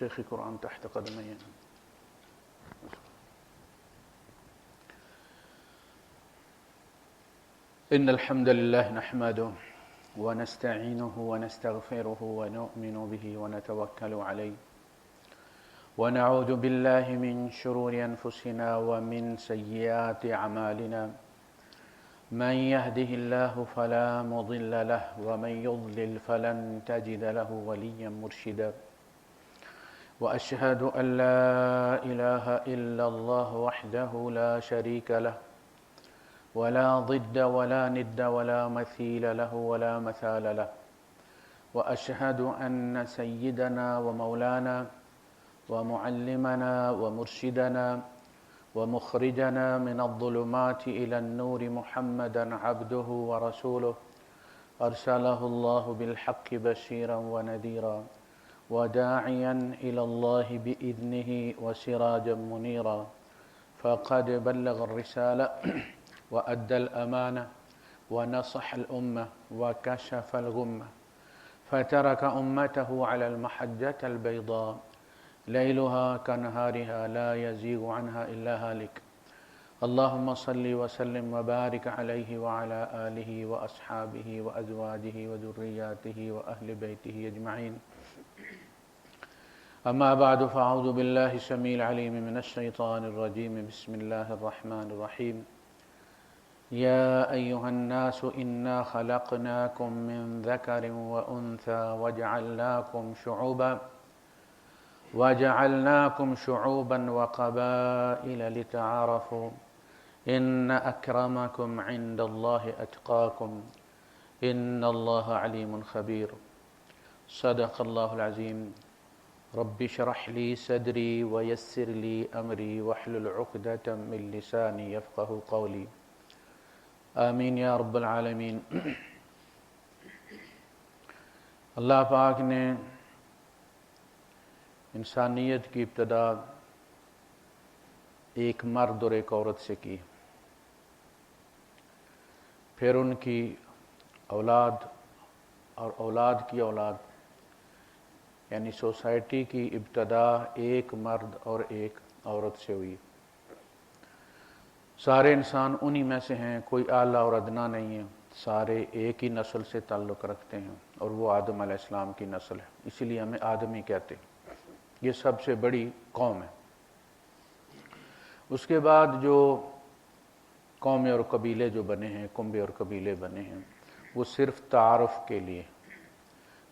شيخ قرآن تحت قدمي. إن الحمد لله نحمده ونستعينه ونستغفره ونؤمن به ونتوكل عليه ونعوذ بالله من شرور أنفسنا ومن سيئات أعمالنا من يهده الله فلا مضل له ومن يضلل فلن تجد له وليا مرشدا وأشهد أن لا إله إلا الله وحده لا شريك له ولا ضد ولا ند ولا مثيل له ولا مثال له وأشهد أن سيدنا ومولانا ومعلمنا ومرشدنا ومخرجنا من الظلمات إلى النور محمدا عبده ورسوله أرسله الله بالحق بشيرا ونذيرا وداعيا إلى الله بإذنه وسراجا منيرا فقد بلغ الرسالة وأدى الأمانة ونصح الأمة وكشف الغمة فترك أمته على المحجة البيضاء ليلها كنهارها لا يزيغ عنها إلا هالك اللهم صل وسلم وبارك عليه وعلى آله وأصحابه وأزواجه وذرياته وأهل بيته أجمعين أما بعد فأعوذ بالله السميع العليم من الشيطان الرجيم بسم الله الرحمن الرحيم يا أيها الناس إنا خلقناكم من ذكر وأنثى وجعلناكم شعوبا وقبائل لتعارفوا إن أكرمكم عند الله أتقاكم إن الله عليم خبير صدق الله العظيم رب اشرح لي صدري ويسر لي أمري واحلل عقدة من لساني يفقه قولي آمین یا رب العالمین. اللہ پاک نے انسانیت کی ابتدا ایک مرد اور ایک عورت سے کی، پھر ان کی اولاد اور اولاد کی اولاد، یعنی سوسائٹی کی ابتدا ایک مرد اور ایک عورت سے ہوئی. سارے انسان انہی میں سے ہیں، کوئی اعلیٰ اور ادنا نہیں ہے، سارے ایک ہی نسل سے تعلق رکھتے ہیں اور وہ آدم علیہ السلام کی نسل ہے، اسی لیے ہمیں آدمی کہتے ہیں. یہ سب سے بڑی قوم ہے. اس کے بعد جو قومیں اور قبیلے جو بنے ہیں، کنبے اور قبیلے بنے ہیں، وہ صرف تعارف کے لیے،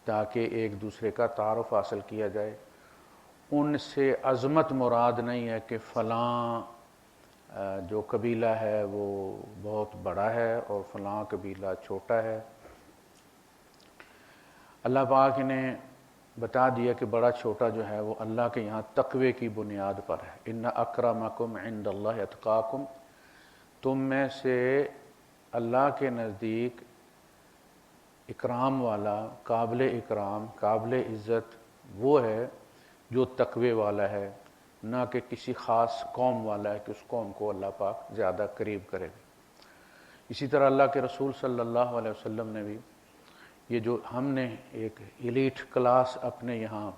تاکہ ایک دوسرے کا تعارف حاصل کیا جائے. ان سے عظمت مراد نہیں ہے کہ فلاں جو قبیلہ ہے وہ بہت بڑا ہے اور فلاں قبیلہ چھوٹا ہے. اللہ پاک نے بتا دیا کہ بڑا چھوٹا جو ہے وہ اللہ کے یہاں تقوی کی بنیاد پر ہے. ان اکرمکم عند اللہ اتقاکم، تم میں سے اللہ کے نزدیک اکرام والا، قابل اکرام، قابل عزت وہ ہے جو تقوی والا ہے، نہ کہ کسی خاص قوم والا ہے کہ اس قوم کو اللہ پاک زیادہ قریب کرے گا. اسی طرح اللہ کے رسول صلی اللہ علیہ وسلم نے بھی یہ جو ہم نے ایک ایلیٹ کلاس اپنے یہاں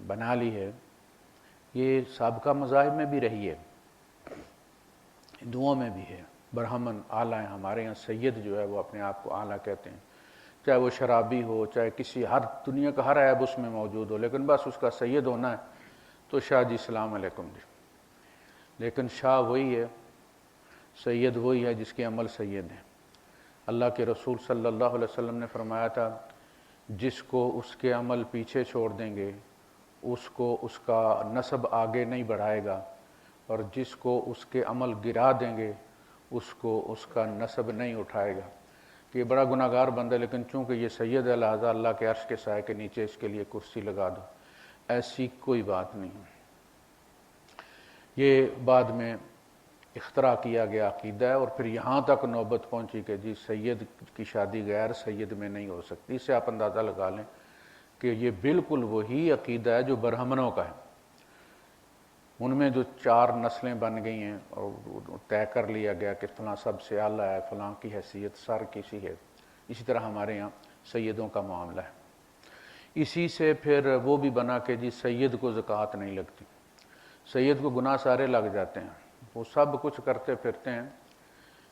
بنا لی ہے، یہ سابقہ مذاہب میں بھی رہی ہے، ہندوؤں میں بھی ہے. برہمن اعلیٰ ہیں، ہمارے یہاں سید جو ہے وہ اپنے آپ کو اعلیٰ کہتے ہیں، چاہے وہ شرابی ہو، چاہے کسی ہر دنیا کا ہر عیب اس میں موجود ہو، لیکن بس اس کا سید ہونا ہے تو شاہ جی السلام علیکم جی. لیکن شاہ وہی ہے، سید وہی ہے جس کے عمل سید ہیں. اللہ کے رسول صلی اللہ علیہ وسلم نے فرمایا تھا جس کو اس کے عمل پیچھے چھوڑ دیں گے اس کو اس کا نسب آگے نہیں بڑھائے گا، اور جس کو اس کے عمل گرا دیں گے اس کو اس کا نسب نہیں اٹھائے گا. کہ یہ بڑا گناہ گار بندہ ہے، لیکن چونکہ یہ سید ہے لہٰذا اللہ کے عرش کے سائے کے نیچے اس کے لیے کرسی لگا دو. ایسی کوئی بات نہیں. یہ بعد میں اختراع کیا گیا عقیدہ ہے، اور پھر یہاں تک نوبت پہنچی کہ جی سید کی شادی غیر سید میں نہیں ہو سکتی. اس سے آپ اندازہ لگا لیں کہ یہ بالکل وہی عقیدہ ہے جو برہمنوں کا ہے. ان میں جو 4 نسلیں بن گئی ہیں اور طے کر لیا گیا کہ فلاں سب سے اعلیٰ ہے، فلاں کی حیثیت سر کسی ہے، اسی طرح ہمارے یہاں سیدوں کا معاملہ ہے. اسی سے پھر وہ بھی بنا کہ جی سید کو زکوٰۃ نہیں لگتی، سید کو گناہ سارے لگ جاتے ہیں، وہ سب کچھ کرتے پھرتے ہیں،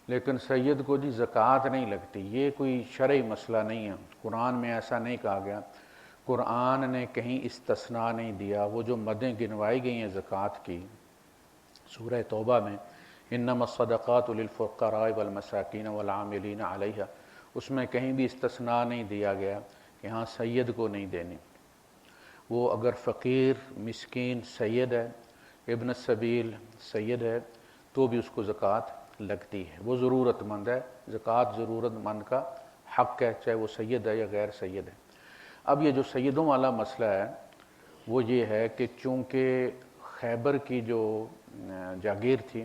لیکن سید کو جی زکوٰۃ نہیں لگتی۔ یہ کوئی شرعی مسئلہ نہیں ہے، قرآن میں ایسا نہیں کہا گیا، قرآن نے کہیں استثناء نہیں دیا۔ وہ جو مدیں گنوائی گئی ہیں زکوٰۃ کی سورہ توبہ میں، انما الصدقات للفقراء والمساکین والعاملین علیہ، اس میں کہیں بھی استثناء نہیں دیا گیا کہ ہاں سید کو نہیں دینی۔ وہ اگر فقیر مسکین سید ہے، ابن السبیل سید ہے، تو بھی اس کو زکوٰۃ لگتی ہے، وہ ضرورت مند ہے، زکوٰۃ ضرورت مند کا حق ہے، چاہے وہ سید ہے یا غیر سید ہے۔ اب یہ جو سیدوں والا مسئلہ ہے وہ یہ ہے کہ چونکہ خیبر کی جو جاگیر تھی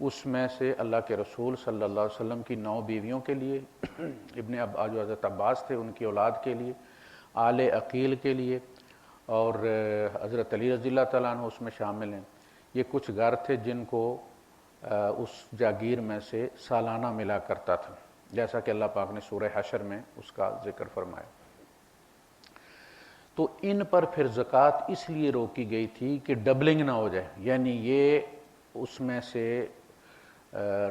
اس میں سے اللہ کے رسول صلی اللہ علیہ وسلم کی 9 بیویوں کے لیے، ابن جو حضرت عباس تھے ان کی اولاد کے لیے، آل عقیل کے لیے، اور حضرت علی رضی اللہ تعالیٰ عنہ اس میں شامل ہیں، یہ کچھ گھر تھے جن کو اس جاگیر میں سے سالانہ ملا کرتا تھا، جیسا کہ اللہ پاک نے سورہ حشر میں اس کا ذکر فرمایا۔ تو ان پر پھر زکوٰۃ اس لیے روکی گئی تھی کہ ڈبلنگ نہ ہو جائے، یعنی یہ اس میں سے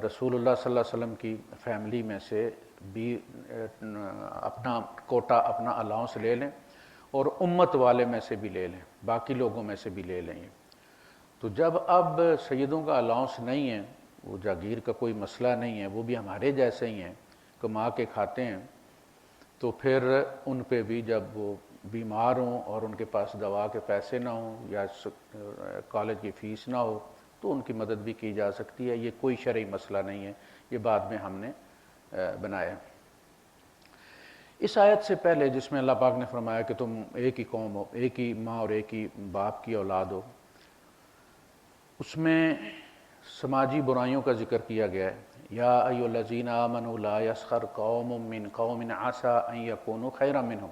رسول اللہ صلی اللہ علیہ وسلم کی فیملی میں سے بھی اپنا کوٹا، اپنا الاؤنس لے لیں، اور امت والے میں سے بھی لے لیں، باقی لوگوں میں سے بھی لے لیں۔ تو جب اب سیدوں کا الاؤنس نہیں ہے، وہ جاگیر کا کوئی مسئلہ نہیں ہے، وہ بھی ہمارے جیسے ہی ہیں، کما کے کھاتے ہیں، تو پھر ان پہ بھی جب وہ بیمار ہوں اور ان کے پاس دوا کے پیسے نہ ہوں یا کالج کی فیس نہ ہو تو ان کی مدد بھی کی جا سکتی ہے، یہ کوئی شرعی مسئلہ نہیں ہے، یہ بعد میں ہم نے بنایا۔ اس آیت سے پہلے جس میں اللہ پاک نے فرمایا کہ تم ایک ہی قوم ہو، ایک ہی ماں اور ایک ہی باپ کی اولاد ہو، اس میں سماجی برائیوں کا ذکر کیا گیا ہے۔ یا ایھا الذین آمنوا لا یسخر قوم من قوم عسی ان یکونوا خیرا منہم،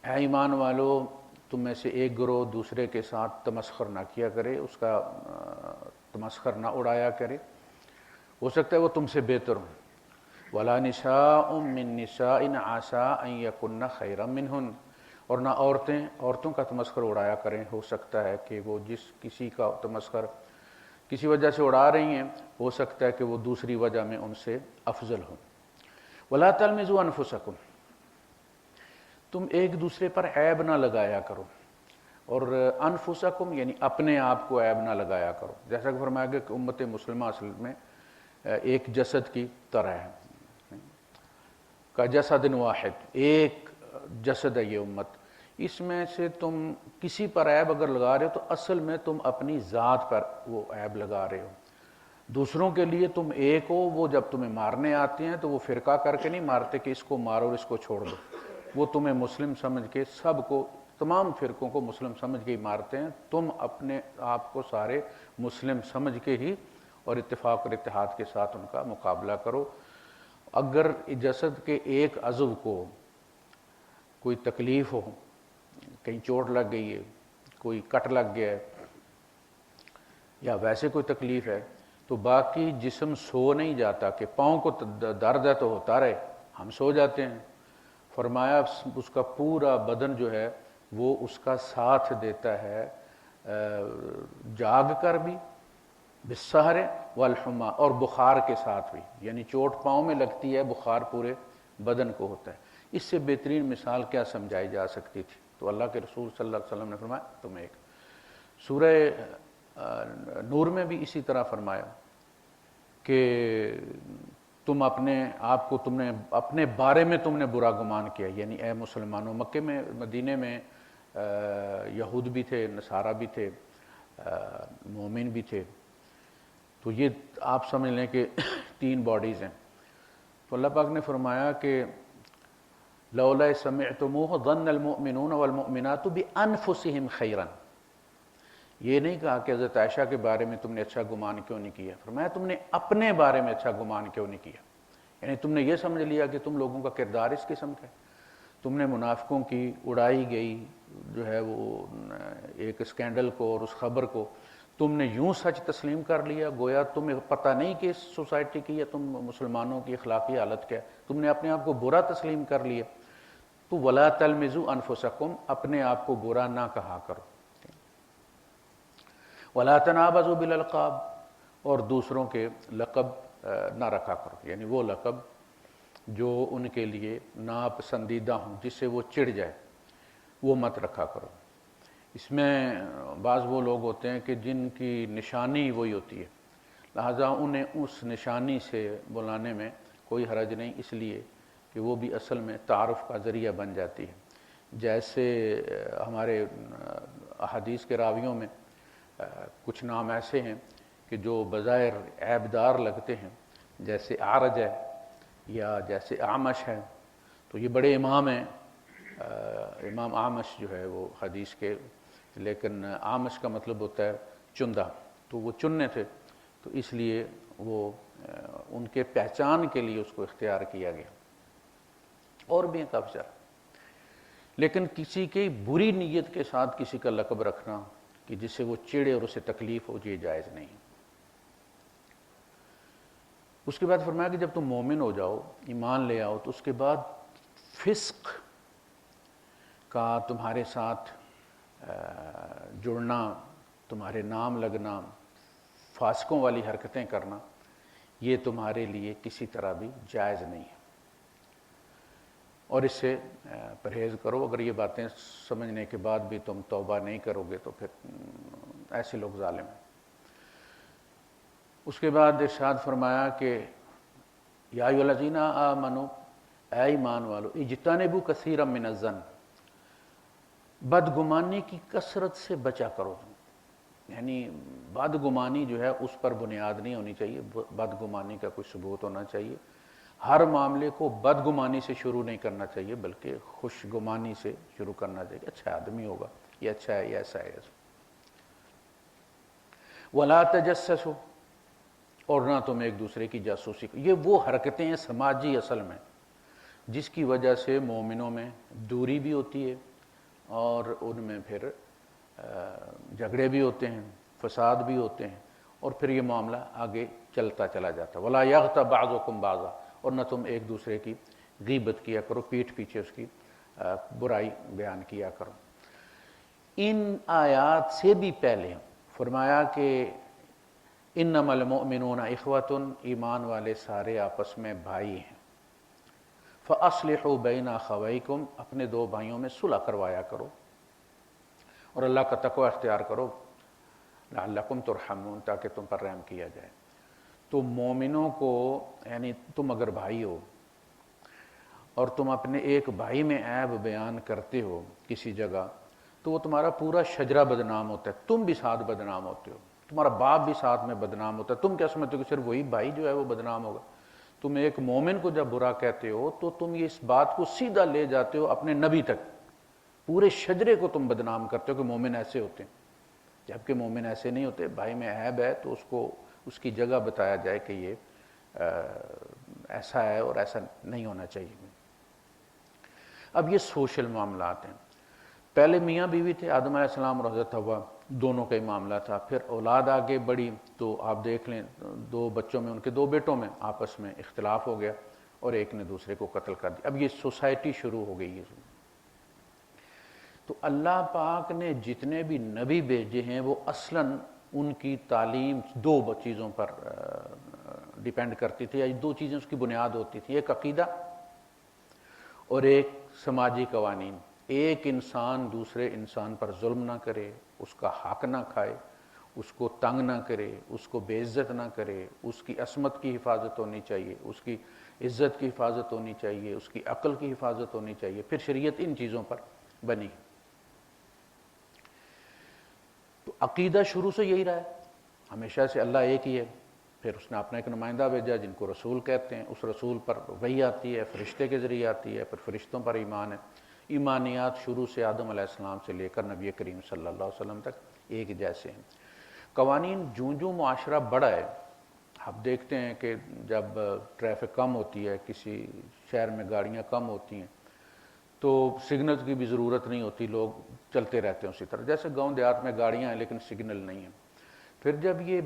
اے ایمان والو تم میں سے ایک گروہ دوسرے کے ساتھ تمسخر نہ کیا کرے، اس کا تمسخر نہ اڑایا کرے، ہو سکتا ہے وہ تم سے بہتر ہوں۔ ولا نساء من نساء عسى ان يكن خيرا منهن، اور نہ عورتوں کا تمسخر اڑایا کریں، ہو سکتا ہے کہ وہ جس کسی کا تمسخر کسی وجہ سے اڑا رہی ہیں، ہو سکتا ہے کہ وہ دوسری وجہ میں ان سے افضل ہوں۔ ولا تلمزوا انفسکم، تم ایک دوسرے پر عیب نہ لگایا کرو، اور انفسکم یعنی اپنے آپ کو عیب نہ لگایا کرو، جیسا کہ فرمایا گیا کہ امت مسلمہ اصل میں ایک جسد کی طرح ہے، کا جسد واحد، ایک جسد ہے یہ امت، اس میں سے تم کسی پر عیب اگر لگا رہے ہو تو اصل میں تم اپنی ذات پر وہ عیب لگا رہے ہو۔ دوسروں کے لیے تم ایک ہو، وہ جب تمہیں مارنے آتے ہیں تو وہ فرقہ کر کے نہیں مارتے کہ اس کو مارو اور اس کو چھوڑ دو، وہ تمہیں مسلم سمجھ کے سب کو، تمام فرقوں کو مسلم سمجھ کے ہی مارتے ہیں، تم اپنے آپ کو سارے مسلم سمجھ کے ہی اور اتفاق اور اتحاد کے ساتھ ان کا مقابلہ کرو۔ اگر جسد کے ایک عضو کو کوئی تکلیف ہو، کہیں چوٹ لگ گئی ہے، کوئی کٹ لگ گیا ہے یا ویسے کوئی تکلیف ہے، تو باقی جسم سو نہیں جاتا کہ پاؤں کو درد ہے تو ہوتا رہے، ہم سو جاتے ہیں۔ فرمایا اس کا پورا بدن جو ہے وہ اس کا ساتھ دیتا ہے، جاگ کر بھی، بالسحر والحمى، اور بخار کے ساتھ بھی، یعنی چوٹ پاؤں میں لگتی ہے، بخار پورے بدن کو ہوتا ہے۔ اس سے بہترین مثال کیا سمجھائی جا سکتی تھی؟ تو اللہ کے رسول صلی اللہ علیہ وسلم نے فرمایا تم ایک۔ سورہ نور میں بھی اسی طرح فرمایا کہ تم اپنے آپ کو، تم نے اپنے بارے میں تم نے برا گمان کیا، یعنی اے مسلمانوں، مکے میں مدینے میں یہود بھی تھے، نصارہ بھی تھے، مومن بھی تھے، تو یہ آپ سمجھ لیں کہ 3 باڈیز ہیں۔ تو اللہ پاک نے فرمایا کہ لولا سمعتموہ ظن المؤمنون والمؤمنات بانفسہم خیرا، یہ نہیں کہا کہ حضرت عائشہ کے بارے میں تم نے اچھا گمان کیوں نہیں کیا، فرمایا تم نے اپنے بارے میں اچھا گمان کیوں نہیں کیا، یعنی تم نے یہ سمجھ لیا کہ تم لوگوں کا کردار اس قسم کا ہے، تم نے منافقوں کی اڑائی گئی جو ہے وہ ایک اسکینڈل کو اور اس خبر کو تم نے یوں سچ تسلیم کر لیا، گویا تمہیں پتہ نہیں کہ اس سوسائٹی کی یا تم مسلمانوں کی اخلاقی حالت کیا ہے، تم نے اپنے آپ کو برا تسلیم کر لیا، تو ولا تلمزوا انفسکم، اپنے آپ کو برا نہ کہا کرو، ولا تنابزوا بالالقاب، اور دوسروں کے لقب نہ رکھا کرو، یعنی وہ لقب جو ان کے لیے ناپسندیدہ ہوں، جس سے وہ چڑ جائے، وہ مت رکھا کرو۔ اس میں بعض وہ لوگ ہوتے ہیں کہ جن کی نشانی وہی ہوتی ہے، لہٰذا انہیں اس نشانی سے بلانے میں کوئی حرج نہیں، اس لیے کہ وہ بھی اصل میں تعارف کا ذریعہ بن جاتی ہے۔ جیسے ہمارے احادیث کے راویوں میں کچھ نام ایسے ہیں کہ جو بظاہر عیبدار لگتے ہیں، جیسے اعرج ہے یا جیسے اعمش ہے، تو یہ بڑے امام ہیں، امام اعمش جو ہے وہ حدیث کے، لیکن اعمش کا مطلب ہوتا ہے چندہ، تو وہ چننے تھے، تو اس لیے وہ ان کے پہچان کے لیے اس کو اختیار کیا گیا، اور بھی ہیں کافی سارے۔ لیکن کسی کی بری نیت کے ساتھ کسی کا لقب رکھنا کہ جس سے وہ چڑے اور اسے تکلیف ہو، یہ جائز نہیں۔ اس کے بعد فرمایا کہ جب تم مومن ہو جاؤ، ایمان لے آؤ، تو اس کے بعد فسق کا تمہارے ساتھ جڑنا، تمہارے نام لگنا، فاسقوں والی حرکتیں کرنا، یہ تمہارے لیے کسی طرح بھی جائز نہیں ہے، اور اس سے پرہیز کرو۔ اگر یہ باتیں سمجھنے کے بعد بھی تم توبہ نہیں کرو گے تو پھر ایسے لوگ ظالم ہیں۔ اس کے بعد ارشاد فرمایا کہ یا ایھا الذین آمنوا، اے ایمان والو، اجتنبوا کثیرا من الظن، بدگمانی کی کثرت سے بچا کرو، یعنی بدگمانی جو ہے اس پر بنیاد نہیں ہونی چاہیے، بدگمانی کا کوئی ثبوت ہونا چاہیے۔ ہر معاملے کو بدگمانی سے شروع نہیں کرنا چاہیے، بلکہ خوش گمانی سے شروع کرنا چاہیے، اچھا آدمی ہوگا، یہ اچھا ہے، یہ ایسا ہے۔ ولا تجسسوا، اور نہ تم ایک دوسرے کی جاسوسی کو۔ یہ وہ حرکتیں ہیں سماجی اصل میں جس کی وجہ سے مومنوں میں دوری بھی ہوتی ہے، اور ان میں پھر جھگڑے بھی ہوتے ہیں، فساد بھی ہوتے ہیں، اور پھر یہ معاملہ آگے چلتا چلا جاتا ہے۔ ولا یغتب بعضکم بعضا، اور نہ تم ایک دوسرے کی غیبت کیا کرو، پیٹھ پیچھے اس کی برائی بیان کیا کرو۔ ان آیات سے بھی پہلے فرمایا کہ انما المؤمنون اخوۃ، ایمان والے سارے آپس میں بھائی ہیں۔ فاصلحوا بین اخویکم، اپنے دو بھائیوں میں صلح کروایا کرو، اور اللہ کا تقوی اختیار کرو، لعلکم ترحمون، تاکہ تم پر رحم کیا جائے۔ تو مومنوں کو، یعنی تم اگر بھائی ہو اور تم اپنے ایک بھائی میں عیب بیان کرتے ہو کسی جگہ، تو وہ تمہارا پورا شجرہ بدنام ہوتا ہے، تم بھی ساتھ بدنام ہوتے ہو، تمہارا باپ بھی ساتھ میں بدنام ہوتا ہے۔ تم کیا سمجھتے ہو کہ صرف وہی بھائی جو ہے وہ بدنام ہوگا؟ تم ایک مومن کو جب برا کہتے ہو تو تم یہ اس بات کو سیدھا لے جاتے ہو اپنے نبی تک، پورے شجرے کو تم بدنام کرتے ہو کہ مومن ایسے ہوتے ہیں، جبکہ مومن ایسے نہیں ہوتے۔ بھائی میں عیب ہے تو اس کو اس کی جگہ بتایا جائے کہ یہ ایسا ہے اور ایسا نہیں ہونا چاہیے۔ اب یہ سوشل معاملات ہیں۔ پہلے میاں بیوی تھے، آدم علیہ السلام اور حضرت حوا، دونوں کا ہی معاملہ تھا۔ پھر اولاد آگے بڑھی تو آپ دیکھ لیں، دو بچوں میں، ان کے دو بیٹوں میں آپس میں اختلاف ہو گیا اور ایک نے دوسرے کو قتل کر دیا۔ اب یہ سوسائٹی شروع ہو گئی ہے۔ تو اللہ پاک نے جتنے بھی نبی بھیجے ہیں وہ اصلاً ان کی تعلیم دو چیزوں پر ڈیپینڈ کرتی تھی، یا دو چیزیں اس کی بنیاد ہوتی تھی، ایک عقیدہ اور ایک سماجی قوانین۔ ایک انسان دوسرے انسان پر ظلم نہ کرے، اس کا حق نہ کھائے، اس کو تنگ نہ کرے، اس کو بے عزت نہ کرے، اس کی عصمت کی حفاظت ہونی چاہیے، اس کی عزت کی حفاظت ہونی چاہیے، اس کی عقل کی حفاظت ہونی چاہیے۔ پھر شریعت ان چیزوں پر بنی۔ تو عقیدہ شروع سے یہی رہا ہے، ہمیشہ سے اللہ ایک ہی ہے۔ پھر اس نے اپنا ایک نمائندہ بھیجا جن کو رسول کہتے ہیں، اس رسول پر وحی آتی ہے، فرشتے کے ذریعے آتی ہے، پھر فرشتوں پر ایمان ہے۔ ایمانیات شروع سے آدم علیہ السلام سے لے کر نبی کریم صلی اللہ علیہ وسلم تک ایک جیسے ہیں۔ قوانین جوں معاشرہ بڑا ہے، آپ دیکھتے ہیں کہ جب ٹریفک کم ہوتی ہے، کسی شہر میں گاڑیاں کم ہوتی ہیں تو سگنل کی بھی ضرورت نہیں ہوتی، لوگ چلتے رہتے ہیں اسی طرح۔ جیسے گاؤں دیہات میں گاڑیاں ہیں لیکن سگنل نہیں ہیں۔ پھر جب یہ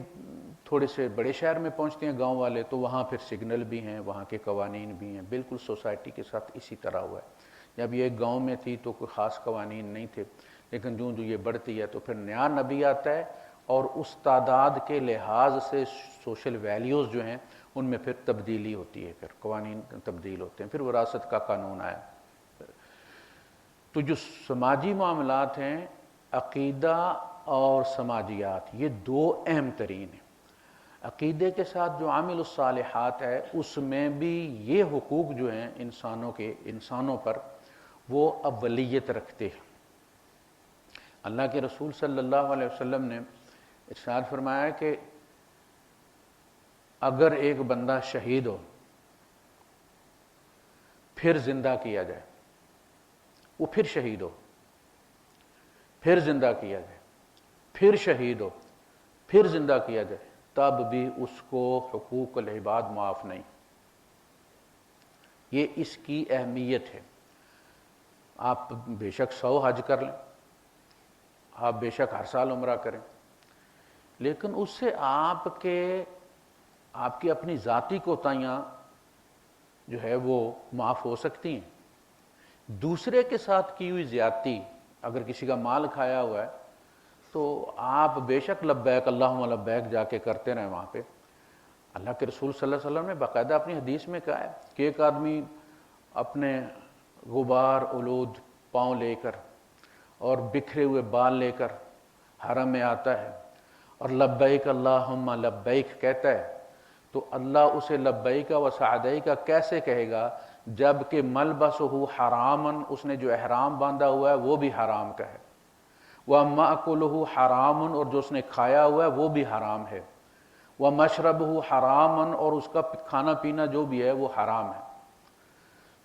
تھوڑے سے بڑے شہر میں پہنچتے ہیں گاؤں والے، تو وہاں پھر سگنل بھی ہیں، وہاں کے قوانین بھی ہیں، بالکل سوسائٹی کے ساتھ اسی طرح ہوا ہے۔ جب یہ ایک گاؤں میں تھی تو کوئی خاص قوانین نہیں تھے، لیکن جو یہ بڑھتی ہے تو پھر نیا نبی آتا ہے اور اس تعداد کے لحاظ سے سوشل ویلیوز جو ہیں ان میں پھر تبدیلی ہوتی ہے، پھر قوانین تبدیل ہوتے ہیں، پھر وراثت کا قانون آیا۔ تو جو سماجی معاملات ہیں، عقیدہ اور سماجیات، یہ دو اہم ترین ہیں۔ عقیدے کے ساتھ جو عامل الصالحات ہے اس میں بھی یہ حقوق جو ہیں انسانوں پر وہ اولیت رکھتے ہیں۔ اللہ کے رسول صلی اللہ علیہ وسلم نے ارشاد فرمایا کہ اگر ایک بندہ شہید ہو پھر زندہ کیا جائے، وہ پھر شہید ہو، پھر زندہ کیا جائے، پھر شہید ہو، پھر زندہ کیا جائے، تب بھی اس کو حقوق العباد معاف نہیں۔ یہ اس کی اہمیت ہے۔ آپ بے شک 100 حج کر لیں، آپ بے شک ہر سال عمرہ کریں، لیکن اس سے آپ کی اپنی ذاتی کوتاہیاں جو ہے وہ معاف ہو سکتی ہیں۔ دوسرے کے ساتھ کی ہوئی زیادتی، اگر کسی کا مال کھایا ہوا ہے تو آپ بے شک لبیک اللہم لبیک جا کے کرتے رہیں وہاں پہ۔ اللہ کے رسول صلی اللہ علیہ وسلم نے باقاعدہ اپنی حدیث میں کہا ہے کہ ایک آدمی اپنے غبار آلود پاؤں لے کر اور بکھرے ہوئے بال لے کر حرم میں آتا ہے اور لبیک اللہم لبیک کہتا ہے، تو اللہ اسے لبیک و سعدیک کیسے کہے گا جب کہ ملبسہ حرامن، اس نے جو احرام باندھا ہوا ہے وہ بھی حرام کا ہے، وَمَأْكُلُهُ حرامن، اور جو اس نے کھایا ہوا ہے وہ بھی حرام ہے، وَمَشْرَبُهُ حرامن، اور اس کا کھانا پینا جو بھی ہے وہ حرام ہے،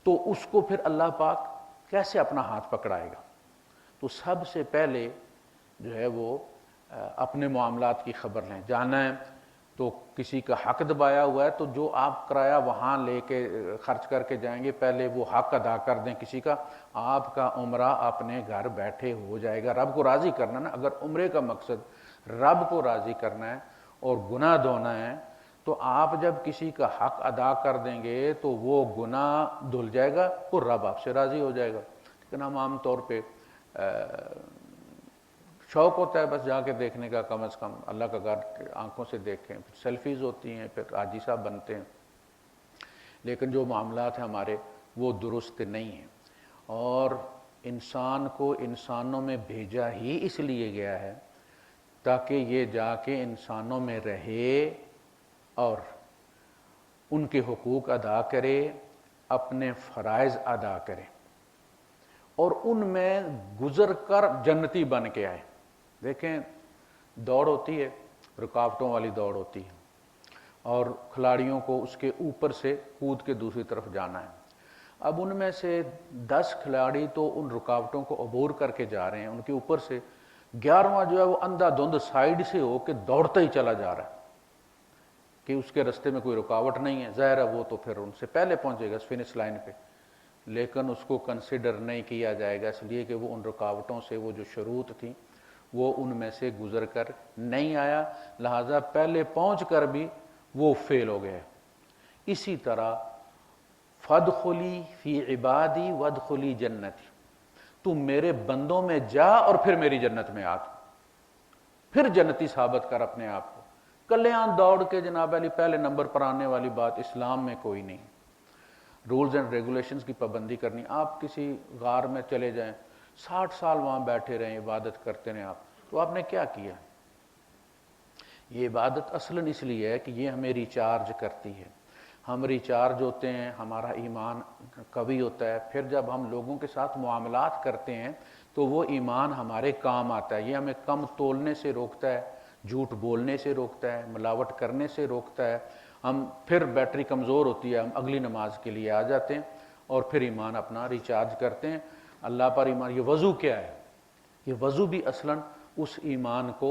تو اس کو پھر اللہ پاک کیسے اپنا ہاتھ پکڑائے گا؟ تو سب سے پہلے جو ہے وہ اپنے معاملات کی خبر لیں۔ جانا ہے تو کسی کا حق دبایا ہوا ہے تو جو آپ کرایہ وہاں لے کے خرچ کر کے جائیں گے پہلے وہ حق ادا کر دیں کسی کا، آپ کا عمرہ اپنے گھر بیٹھے ہو جائے گا۔ رب کو راضی کرنا نا، اگر عمرے کا مقصد رب کو راضی کرنا ہے اور گناہ دھونا ہے تو آپ جب کسی کا حق ادا کر دیں گے تو وہ گناہ دھل جائے گا اور رب آپ سے راضی ہو جائے گا۔ لیکن ہم عام طور پہ شوق ہوتا ہے بس جا کے دیکھنے کا، کم از کم اللہ کا گھر آنکھوں سے دیکھیں، پھر سیلفیز ہوتی ہیں، پھر حاجی صاحب بنتے ہیں، لیکن جو معاملات ہیں ہمارے وہ درست نہیں ہیں۔ اور انسان کو انسانوں میں بھیجا ہی اس لیے گیا ہے تاکہ یہ جا کے انسانوں میں رہے اور ان کے حقوق ادا کرے، اپنے فرائض ادا کرے اور ان میں گزر کر جنتی بن کے آئے۔ دیکھیں دوڑ ہوتی ہے، رکاوٹوں والی دوڑ ہوتی ہے اور کھلاڑیوں کو اس کے اوپر سے کود کے دوسری طرف جانا ہے۔ اب ان میں سے 10 کھلاڑی تو ان رکاوٹوں کو عبور کر کے جا رہے ہیں، ان کے اوپر سے 11واں جو ہے وہ اندھا دھند سائیڈ سے ہو کے دوڑتا ہی چلا جا رہا ہے کہ اس کے رستے میں کوئی رکاوٹ نہیں ہے، ظاہر ہے وہ تو پھر ان سے پہلے پہنچے گا فنش لائن پہ، لیکن اس کو کنسیڈر نہیں کیا جائے گا اس لیے کہ وہ ان رکاوٹوں سے وہ جو شروط تھیں وہ ان میں سے گزر کر نہیں آیا، لہذا پہلے پہنچ کر بھی وہ فیل ہو گئے۔ اسی طرح فَادْخُلِي فِي عِبَادِي وَادْخُلِي جَنَّتِي، تو میرے بندوں میں جا اور پھر میری جنت میں آ، پھر جنتی ثابت کر اپنے آپ کو۔ کلیاں دوڑ کے جناب علی پہلے نمبر پر آنے والی بات اسلام میں کوئی نہیں۔ رولز اینڈ ریگولیشنز کی پابندی کرنی، آپ کسی غار میں چلے جائیں 60 سال وہاں بیٹھے رہیں عبادت کرتے رہیں آپ، تو آپ نے کیا کیا؟ یہ عبادت اصلاً اس لیے ہے کہ یہ ہمیں ریچارج کرتی ہے، ہم ریچارج ہوتے ہیں، ہمارا ایمان قوی ہوتا ہے، پھر جب ہم لوگوں کے ساتھ معاملات کرتے ہیں تو وہ ایمان ہمارے کام آتا ہے، یہ ہمیں کم تولنے سے روکتا ہے، جھوٹ بولنے سے روکتا ہے، ملاوٹ کرنے سے روکتا ہے، ہم پھر بیٹری کمزور ہوتی ہے، ہم اگلی نماز کے لیے آ جاتے ہیں اور پھر ایمان اپنا ریچارج کرتے ہیں اللہ پر ایمان۔ یہ وضو کیا ہے؟ یہ وضو بھی اصلاً اس ایمان کو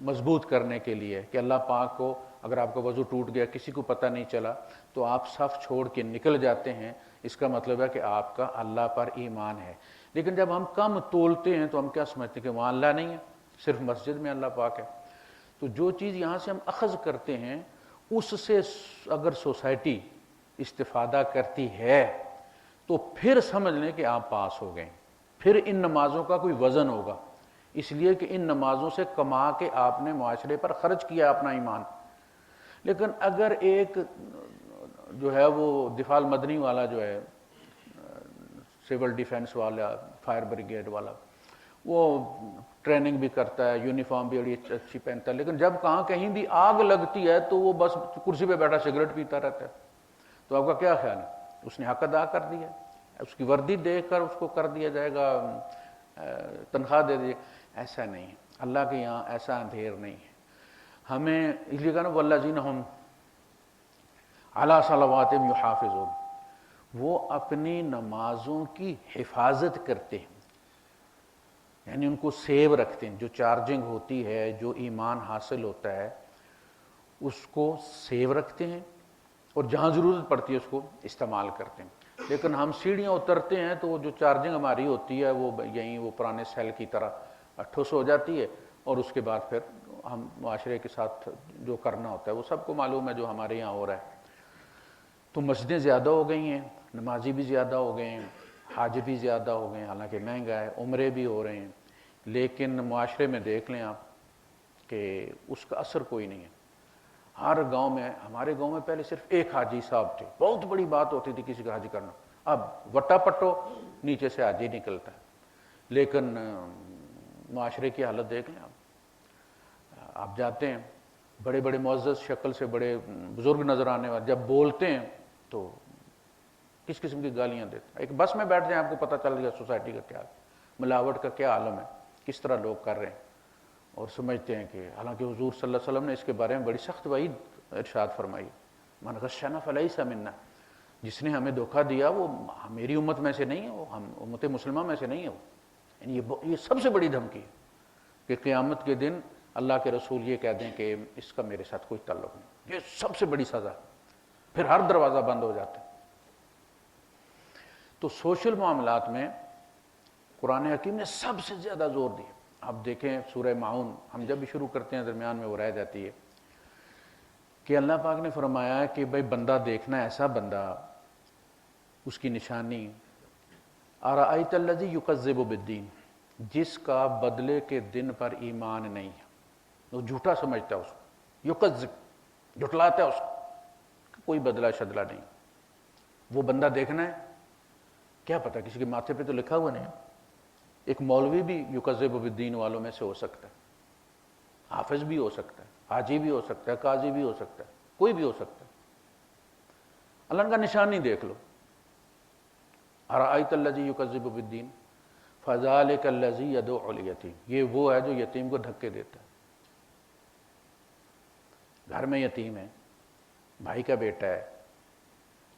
مضبوط کرنے کے لیے کہ اللہ پاک کو، اگر آپ کا وضو ٹوٹ گیا کسی کو پتہ نہیں چلا تو آپ صف چھوڑ کے نکل جاتے ہیں، اس کا مطلب ہے کہ آپ کا اللہ پر ایمان ہے۔ لیکن جب ہم کم تولتے ہیں تو ہم کیا سمجھتے ہیں کہ وہاں اللہ نہیں ہے، صرف مسجد میں اللہ پاک ہے۔ تو جو چیز یہاں سے ہم اخذ کرتے ہیں اس سے اگر سوسائٹی استفادہ کرتی ہے تو پھر سمجھ لیں کہ آپ پاس ہو گئے، پھر ان نمازوں کا کوئی وزن ہوگا، اس لیے کہ ان نمازوں سے کما کے آپ نے معاشرے پر خرچ کیا اپنا ایمان۔ لیکن اگر ایک جو ہے وہ دفاع المدنی والا جو ہے، سول ڈیفنس والا، فائر بریگیڈ والا، وہ ٹریننگ بھی کرتا ہے، یونیفارم بھی بڑی اچھی پہنتا ہے، لیکن جب کہاں کہیں بھی آگ لگتی ہے تو وہ بس کرسی پہ بیٹھا سگریٹ پیتا رہتا ہے، تو آپ کا کیا خیال ہے؟ اس نے حق ادا کر دیا، اس کی وردی دیکھ کر اس کو کر دیا جائے گا تنخواہ دے دیے؟ ایسا نہیں ہے، اللہ کے یہاں ایسا اندھیر نہیں ہے۔ ہمیں اس لیے کہا نا والذین ہم علی صلواتہم یحافظون، وہ اپنی نمازوں کی حفاظت کرتے ہیں، یعنی ان کو سیو رکھتے ہیں، جو چارجنگ ہوتی ہے، جو ایمان حاصل ہوتا ہے اس کو سیو رکھتے ہیں، اور جہاں ضرورت پڑتی ہے اس کو استعمال کرتے ہیں۔ لیکن ہم سیڑھیاں اترتے ہیں تو وہ جو چارجنگ ہماری ہوتی ہے وہ یہیں وہ پرانے سیل کی طرح ٹھوس ہو جاتی ہے، اور اس کے بعد پھر ہم معاشرے کے ساتھ جو کرنا ہوتا ہے وہ سب کو معلوم ہے جو ہمارے یہاں ہو رہا ہے۔ تو مسجدیں زیادہ ہو گئی ہیں، نمازی بھی زیادہ ہو گئے ہیں، حاج بھی زیادہ ہو گئے ہیں، حالانکہ مہنگا ہے، عمرے بھی ہو رہے ہیں، لیکن معاشرے میں دیکھ لیں آپ کہ اس کا اثر کوئی نہیں ہے۔ ہر گاؤں میں، ہمارے گاؤں میں پہلے صرف ایک حاجی صاحب تھے، بہت بڑی بات ہوتی تھی کسی کا حج کرنا، اب وٹا پٹو نیچے سے حاجی نکلتا ہے۔ لیکن معاشرے کی حالت دیکھ لیں آپ جاتے ہیں، بڑے بڑے معزز شکل سے بڑے بزرگ نظر آنے والے جب بولتے ہیں تو کس قسم کی گالیاں دیتے ہیں۔ ایک بس میں بیٹھ جائیں آپ کو پتہ چل گیا سوسائٹی کا کیا، ملاوٹ کا کیا عالم ہے، کس طرح لوگ کر رہے ہیں، اور سمجھتے ہیں کہ حالانکہ حضور صلی اللہ علیہ وسلم نے اس کے بارے میں بڑی سخت وعید ارشاد فرمائی، من غشنا فلیس منا، جس نے ہمیں دھوکہ دیا وہ میری امت میں سے نہیں ہے، وہ ہم امت مسلمہ میں سے نہیں ہے وہ۔ یعنی یہ سب سے بڑی دھمکی ہے کہ قیامت کے دن اللہ کے رسول یہ کہہ دیں کہ اس کا میرے ساتھ کوئی تعلق نہیں، یہ سب سے بڑی سزا، پھر ہر دروازہ بند ہو جاتا ہے۔ تو سوشل معاملات میں قرآن حکیم نے سب سے زیادہ زور دیا۔ آپ دیکھیں سورہ معون، ہم جب بھی شروع کرتے ہیں درمیان میں وہ رہ جاتی ہے، کہ اللہ پاک نے فرمایا کہ بھئی بندہ دیکھنا ایسا بندہ، اس کی نشانی ارأیت الذی یکذب بالدین، جس کا بدلے کے دن پر ایمان نہیں ہے، وہ جھوٹا سمجھتا ہے اس کو، یکذب جھٹلاتا ہے اس کو، کوئی بدلہ شدلہ نہیں، وہ بندہ دیکھنا ہے۔ کیا پتہ کسی کے ماتھے پہ تو لکھا ہوا نہیں ہے، ایک مولوی بھی یکذب بالدین والوں میں سے ہو سکتا ہے، حافظ بھی ہو سکتا ہے، حاجی بھی ہو سکتا ہے، قاضی بھی ہو سکتا ہے، کوئی بھی ہو سکتا ہے۔ اللہ کا نشانی دیکھ لو، ارأیت الذی یکذب بالدین فذلک الذی یدعو الیتیم، یہ وہ ہے جو یتیم کو دھکے دیتا ہے۔ گھر میں یتیم ہے، بھائی کا بیٹا ہے،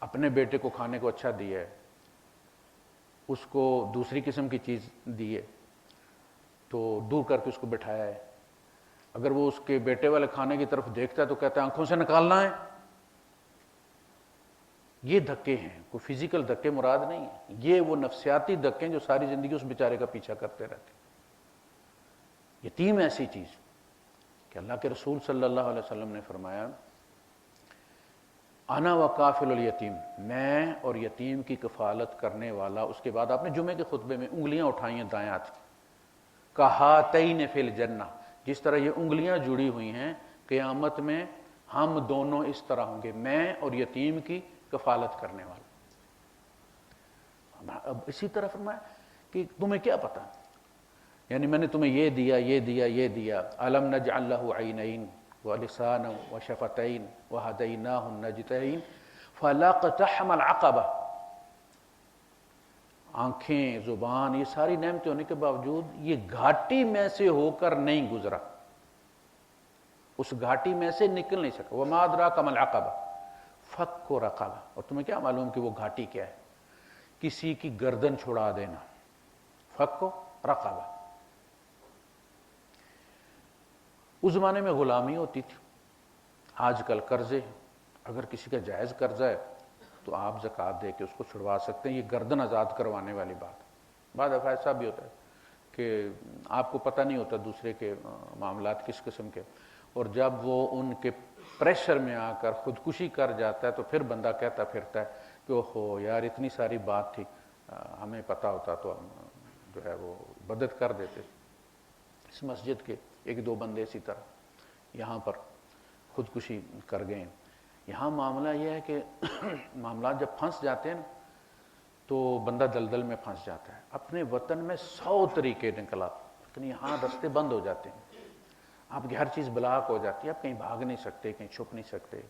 اپنے بیٹے کو کھانے کو اچھا دیا ہے، اس کو دوسری قسم کی چیز دی ہے تو دور کر کے اس کو بٹھایا ہے، اگر وہ اس کے بیٹے والے کھانے کی طرف دیکھتا ہے تو کہتا ہے آنکھوں سے نکالنا ہے۔ یہ دھکے ہیں، کوئی فزیکل دھکے مراد نہیں ہیں، یہ وہ نفسیاتی دھکے ہیں جو ساری زندگی اس بیچارے کا پیچھا کرتے رہتے ہیں۔ یتیم ایسی چیز کہ اللہ کے رسول صلی اللہ علیہ وسلم نے فرمایا انا وکافل الیتیم، میں اور یتیم کی کفالت کرنے والا۔ اس کے بعد آپ نے جمعے کے خطبے میں انگلیاں اٹھائی ہیں دائیں ہاتھ کی، کہاتین فی الجنہ، جس طرح یہ انگلیاں جڑی ہوئی ہیں قیامت میں ہم دونوں اس طرح ہوں گے، میں اور یتیم کی کفالت کرنے والا۔ اب اسی طرح فرمایا کہ تمہیں کیا پتا، یعنی میں نے تمہیں یہ دیا، یہ دیا، یہ دیا، الم نجعل لہ عینین ولسانا وشفتین وہدیناہ النجدین فلاقتحم العقبہ، آنکھیں، زبان، یہ ساری نعمتیں ہونے کے باوجود یہ گھاٹی میں سے ہو کر نہیں گزرا، اس گھاٹی میں سے نکل نہیں سکا۔ وما ادراک ما العقبہ فک رقبہ، اور تمہیں کیا معلوم کہ وہ گھاٹی کیا ہے؟ کسی کی گردن چھڑا دینا، فک رقبہ۔ اس زمانے میں غلامی ہوتی تھی، آج کل قرضے، اگر کسی کا جائز قرضہ ہے تو آپ زکوٰۃ دے کے اس کو چھڑوا سکتے ہیں، یہ گردن آزاد کروانے والی بات۔ بعض دفعہ ایسا بھی ہوتا ہے کہ آپ کو پتہ نہیں ہوتا دوسرے کے معاملات کس قسم کے، اور جب وہ ان کے پریشر میں آ کر خودکشی کر جاتا ہے تو پھر بندہ کہتا پھرتا ہے کہ اوہو یار اتنی ساری بات تھی، ہمیں پتہ ہوتا تو ہم جو ہے وہ مدد کر دیتے۔ اس مسجد کے ایک دو بندے اسی طرح یہاں پر خودکشی کر گئے ہیں۔ یہاں معاملہ یہ ہے کہ معاملات جب پھنس جاتے ہیں تو بندہ دلدل میں پھنس جاتا ہے۔ اپنے وطن میں 100 طریقے نکل آتے لیکن یہاں راستے بند ہو جاتے ہیں، آپ کی ہر چیز بلاک ہو جاتی ہے، آپ کہیں بھاگ نہیں سکتے، کہیں چھپ نہیں سکتے،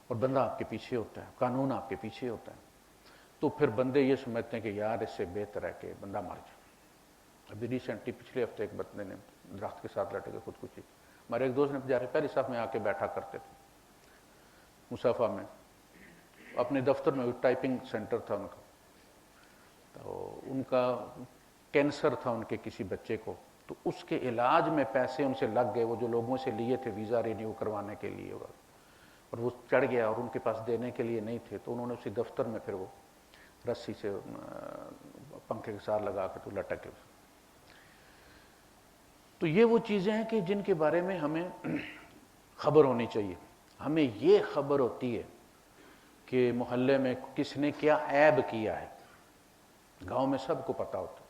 اور بندہ آپ کے پیچھے ہوتا ہے، قانون آپ کے پیچھے ہوتا ہے۔ تو پھر بندے یہ سمجھتے ہیں کہ یار اس سے بہتر ہے کہ بندہ مر جائے۔ ابھی ریسنٹلی پچھلے ہفتے ایک بندے نے درخت کے ساتھ لٹک کے خودکشی، ہمارے ایک دوست نے بیچارے پہلی صف میں آ کے بیٹھا کرتے تھے مصافہ میں، اپنے دفتر میں ٹائپنگ سینٹر تھا ان کا، تو ان کا کینسر تھا ان کے کسی بچے کو، تو اس کے علاج میں پیسے ان سے لگ گئے، وہ جو لوگوں سے لیے تھے ویزا رینیو کروانے کے لیے، اور وہ چڑھ گیا اور ان کے پاس دینے کے لیے نہیں تھے، تو انہوں نے اسی دفتر میں پھر وہ رسی سے پنکھے کے ساتھ لگا کے تو لٹک کے۔ تو یہ وہ چیزیں ہیں کہ جن کے بارے میں ہمیں خبر ہونی چاہیے۔ ہمیں یہ خبر ہوتی ہے کہ محلے میں کس نے کیا عیب کیا ہے، گاؤں میں سب کو پتہ ہوتا ہے۔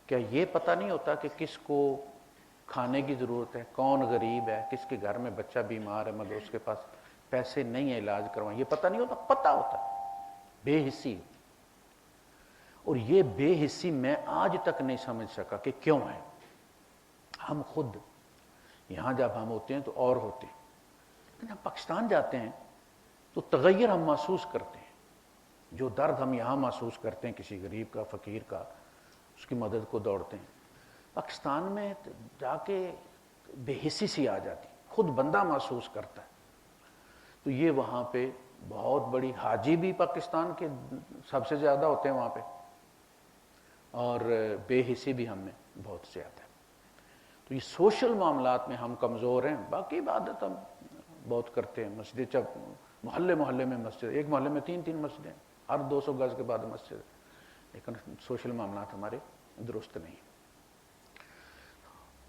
کیا یہ پتہ نہیں ہوتا کہ کس کو کھانے کی ضرورت ہے، کون غریب ہے، کس کے گھر میں بچہ بیمار ہے مگر اس کے پاس پیسے نہیں ہیں علاج کروائیں، یہ پتہ نہیں ہوتا؟ پتہ ہوتا ہے، بے حسی۔ اور یہ بے حسی میں آج تک نہیں سمجھ سکا کہ کیوں ہے۔ ہم خود یہاں جب ہم ہوتے ہیں تو اور ہوتے ہیں، لیکن ہم پاکستان جاتے ہیں تو تغیر ہم محسوس کرتے ہیں۔ جو درد ہم یہاں محسوس کرتے ہیں کسی غریب کا، فقیر کا، اس کی مدد کو دوڑتے ہیں، پاکستان میں جا کے بے حسی سی آ جاتی، خود بندہ محسوس کرتا ہے۔ تو یہ وہاں پہ بہت بڑی، حاجی بھی پاکستان کے سب سے زیادہ ہوتے ہیں وہاں پہ، اور بے حسی بھی ہم میں بہت زیادہ ہے۔ تو یہ سوشل معاملات میں ہم کمزور ہیں، باقی عبادت ہم بہت کرتے ہیں۔ مسجد جب محلے محلے میں مسجد، ایک محلے میں 3 مسجدیں، ہر 200 گز کے بعد مسجد ہے، لیکن سوشل معاملات ہمارے درست نہیں۔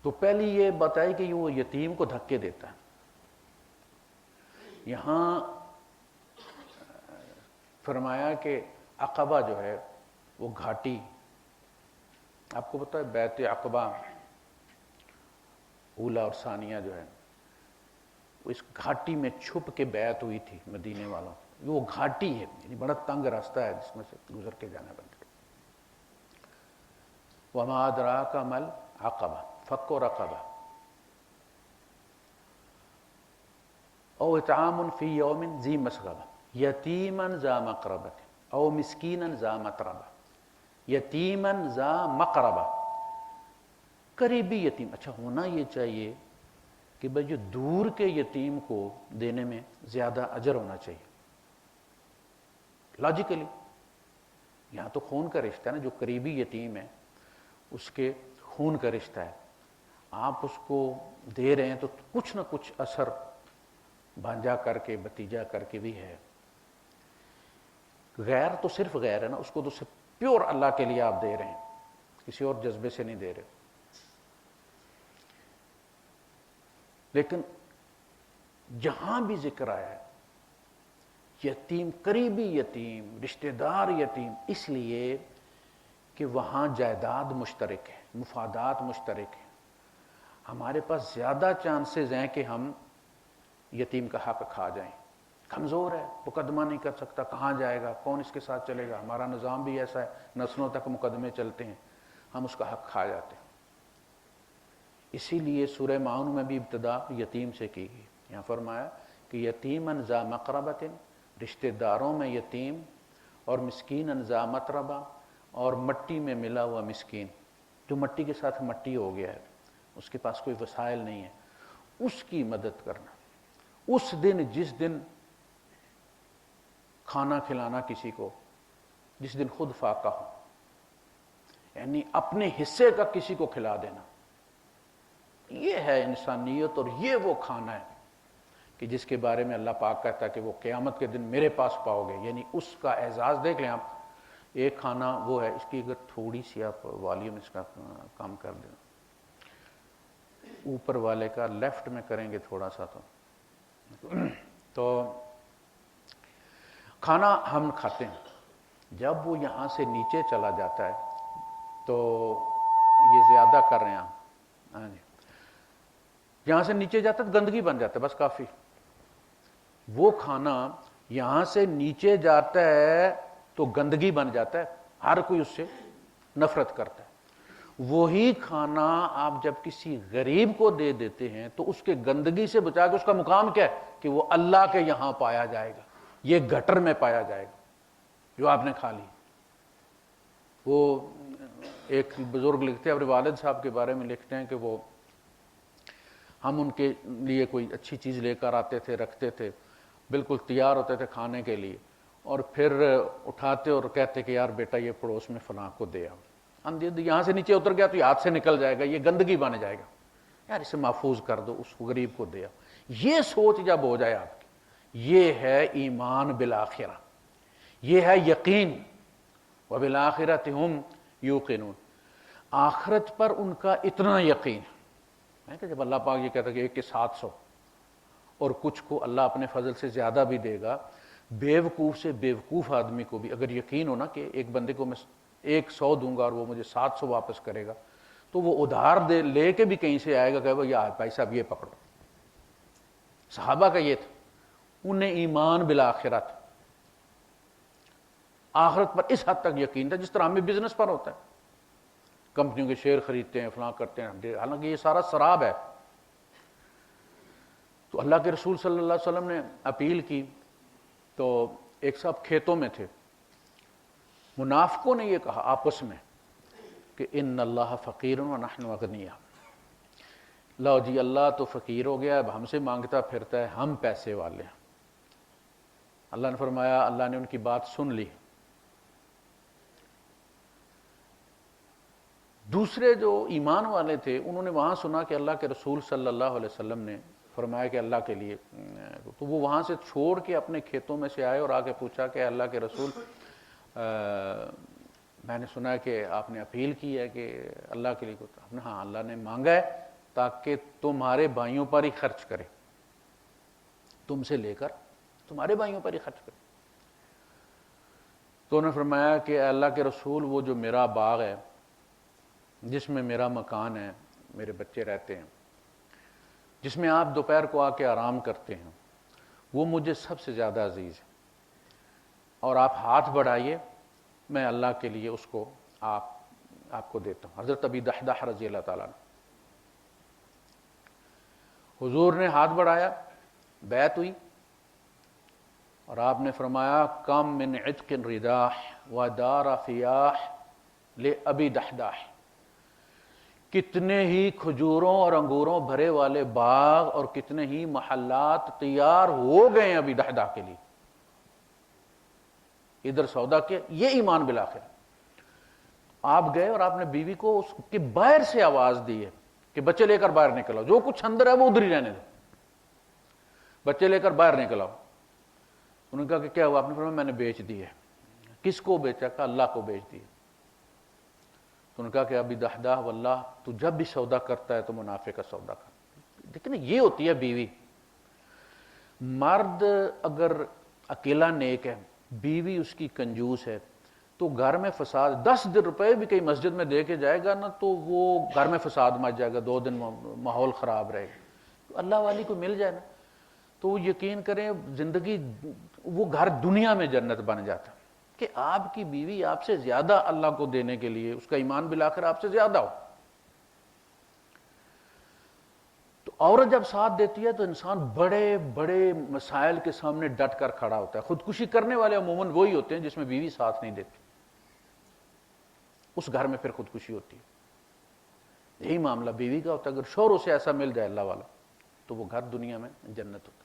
تو پہلی یہ بتائی کہ وہ یتیم کو دھکے دیتا ہے۔ یہاں فرمایا کہ عقبہ جو ہے وہ گھاٹی، آپ کو پتہ ہے بیعت عقبہ اولا اور ثانیہ جو ہے وہ اس گھاٹی میں چھپ کے بیعت ہوئی تھی مدینے والوں، وہ گھاٹی ہے، یعنی بڑا تنگ راستہ ہے جس میں سے گزر کے جانا پڑتا ہے۔ وَمَا أَدْرَاكَ مَا الْعَقَبَةُ فَكُّ رَقَبَةٍ أَوْ إِطْعَامٌ فِي يَوْمٍ ذِي مَسْغَبَةٍ يَتِيمًا ذَا مَقْرَبَةٍ أَوْ مِسْكِينًا ذَا مَتْرَبَةٍ یتیماً ذا مقربہ، قریبی یتیم۔ اچھا ہونا یہ چاہیے کہ بھئی جو دور کے یتیم کو دینے میں زیادہ اجر ہونا چاہیے، لاجیکلی۔ یہاں تو خون کا رشتہ ہے نا، جو قریبی یتیم ہے اس کے خون کا رشتہ ہے، آپ اس کو دے رہے ہیں تو کچھ نہ کچھ اثر بھانجا کر کے، بھتیجا کر کے بھی ہے۔ غیر تو صرف غیر ہے نا، اس کو تو صرف پیور اللہ کے لیے آپ دے رہے ہیں، کسی اور جذبے سے نہیں دے رہے۔ لیکن جہاں بھی ذکر آیا ہے یتیم، قریبی یتیم، رشتہ دار یتیم، اس لیے کہ وہاں جائیداد مشترک ہے، مفادات مشترک ہیں۔ ہمارے پاس زیادہ چانسز ہیں کہ ہم یتیم کا حق کھا جائیں۔ کمزور ہے، مقدمہ نہیں کر سکتا، کہاں جائے گا، کون اس کے ساتھ چلے گا، ہمارا نظام بھی ایسا ہے، نسلوں تک مقدمے چلتے ہیں، ہم اس کا حق کھا جاتے ہیں۔ اسی لیے سورہ معون میں بھی ابتدا یتیم سے کی گئی۔ یہاں فرمایا کہ یتیماً ذا مقربۃ، رشتہ داروں میں یتیم، اور مسکیناً ذا متربہ، اور مٹی میں ملا ہوا مسکین، جو مٹی کے ساتھ مٹی ہو گیا ہے، اس کے پاس کوئی وسائل نہیں ہے، اس کی مدد کرنا۔ اس دن، جس دن کھانا کھلانا کسی کو، جس دن خود فاقہ ہو، یعنی اپنے حصے کا کسی کو کھلا دینا، یہ ہے انسانیت، اور یہ وہ کھانا ہے کہ جس کے بارے میں اللہ پاک کہتا ہے کہ وہ قیامت کے دن میرے پاس پاؤ گے۔ یعنی اس کا اعزاز دیکھ لیں آپ، ایک کھانا وہ ہے، اس کی اگر تھوڑی سی آپ والیوم اس کا کم کر دیں، اوپر والے کا لیفٹ میں کریں گے تھوڑا سا تو تو کھانا ہم کھاتے ہیں، جب وہ یہاں سے نیچے چلا جاتا ہے تو یہ زیادہ کر رہے ہیں ہم، ہاں جی، یہاں سے نیچے جاتا ہے تو گندگی بن جاتا ہے، بس کافی. وہ کھانا یہاں سے نیچے جاتا ہے تو گندگی بن جاتا ہے، ہر کوئی اس سے نفرت کرتا ہے. وہی کھانا آپ جب کسی غریب کو دے دیتے ہیں تو اس کے گندگی سے بچا کے اس کا مقام کیا ہے کہ وہ اللہ کے یہاں پایا جائے گا، یہ گٹر میں پایا جائے گا جو آپ نے کھا لی. وہ ایک بزرگ لکھتے ہیں، اپنے والد صاحب کے بارے میں لکھتے ہیں کہ وہ ہم ان کے لیے کوئی اچھی چیز لے کر آتے تھے، رکھتے تھے، بالکل تیار ہوتے تھے کھانے کے لیے، اور پھر اٹھاتے اور کہتے کہ یار بیٹا یہ پڑوس میں فلاں کو دے آؤ. ہم یہاں سے نیچے اتر گیا تو یہ ہاتھ سے نکل جائے گا، یہ گندگی بن جائے گا، یار اسے محفوظ کر دو، اس غریب کو دے آؤ. یہ سوچ جب ہو جائے آپ کی، یہ ہے ایمان بالآخرہ، یہ ہے یقین. وبالآخرۃ ہم یوقنون، آخرت پر ان کا اتنا یقین ہے کہ جب اللہ پاک یہ کہتا ہے کہ 1 کے 700 اور کچھ کو اللہ اپنے فضل سے زیادہ بھی دے گا، بیوقوف سے بیوقوف آدمی کو بھی اگر یقین ہو نا کہ ایک بندے کو میں 100 دوں گا اور وہ مجھے 700 واپس کرے گا، تو وہ ادھار دے لے کے بھی کہیں سے آئے گا کہ بھائی صاحب یہ پکڑو. صحابہ کا یہ تھا، انہیں ایمان بالآخرہ تھا، آخرت پر اس حد تک یقین تھا جس طرح ہمیں بزنس پر ہوتا ہے، کمپنیوں کے شیئر خریدتے ہیں، فلاں کرتے ہیں، حالانکہ یہ سارا سراب ہے. تو اللہ کے رسول صلی اللہ علیہ وسلم نے اپیل کی، تو ایک صاحب کھیتوں میں تھے، منافقوں نے یہ کہا آپس میں کہ ان اللہ فقیر ونحن اغنیاء، لو جی اللہ تو فقیر ہو گیا، اب ہم سے مانگتا پھرتا ہے، ہم پیسے والے ہیں. اللہ نے فرمایا، اللہ نے ان کی بات سن لی. دوسرے جو ایمان والے تھے انہوں نے وہاں سنا کہ اللہ کے رسول صلی اللہ علیہ وسلم نے فرمایا کہ اللہ کے لیے، تو وہ وہاں سے چھوڑ کے اپنے کھیتوں میں سے آئے اور آ کے پوچھا کہ اللہ کے رسول میں نے سنا ہے کہ آپ نے اپیل کی ہے کہ اللہ کے لیے کچھ، ہاں اللہ نے مانگا ہے تاکہ تمہارے بھائیوں پر ہی خرچ کرے، تم سے لے کر تمہارے بھائیوں پر ہی خرچ کرے. تو انہوں نے فرمایا کہ اللہ کے رسول وہ جو میرا باغ ہے جس میں میرا مکان ہے، میرے بچے رہتے ہیں، جس میں آپ دوپہر کو آ کے آرام کرتے ہیں، وہ مجھے سب سے زیادہ عزیز ہے، اور آپ ہاتھ بڑھائیے میں اللہ کے لیے اس کو آپ کو دیتا ہوں. حضرت ابی دحداح رضی اللہ تعالیٰ عنہ، حضور نے ہاتھ بڑھایا، بیعت ہوئی، اور آپ نے فرمایا کم من عتق رداح ودار فیاح لابی دحداح، کتنے ہی کھجوروں اور انگوروں بھرے والے باغ اور کتنے ہی محلات تیار ہو گئے ہیں ابی دحداح کے لیے. ادھر سودا کے، یہ ایمان بالآخر. آپ گئے اور آپ نے بیوی کو اس کے باہر سے آواز دی ہے کہ بچے لے کر باہر نکل آؤ، جو کچھ اندر ہے وہ ادھر ہی رہنے دو، بچے لے کر باہر نکل آؤ. انہوں نے کہا کہ کیا ہوا؟ آپ نے فرمایا میں نے بیچ دی ہے. کس کو بیچا؟ کہا اللہ کو بیچ دی ہے. تو انہوں نے کہا کہ ابی دحداح واللہ تو جب بھی سودا کرتا ہے تو منافع کا سودا کرتا. لیکن یہ ہوتی ہے بیوی. مرد اگر اکیلا نیک ہے، بیوی اس کی کنجوس ہے، تو گھر میں فساد، 10 روپے بھی کئی مسجد میں دے کے جائے گا نا تو وہ گھر میں فساد مچ جائے گا، 2 دن ماحول خراب رہے گا. تو اللہ والی کو مل جائے نا تو وہ یقین کریں زندگی، وہ گھر دنیا میں جنت بن جاتا کہ آپ کی بیوی آپ سے زیادہ اللہ کو دینے کے لیے، اس کا ایمان بالآخر آپ سے زیادہ ہو. تو عورت جب ساتھ دیتی ہے تو انسان بڑے بڑے مسائل کے سامنے ڈٹ کر کھڑا ہوتا ہے. خودکشی کرنے والے عموماً وہی ہوتے ہیں جس میں بیوی ساتھ نہیں دیتی، اس گھر میں پھر خودکشی ہوتی ہے. یہی معاملہ بیوی کا ہوتا ہے. اگر شوہر اسے ایسا مل جائے اللہ والا تو وہ گھر دنیا میں جنت ہوتا.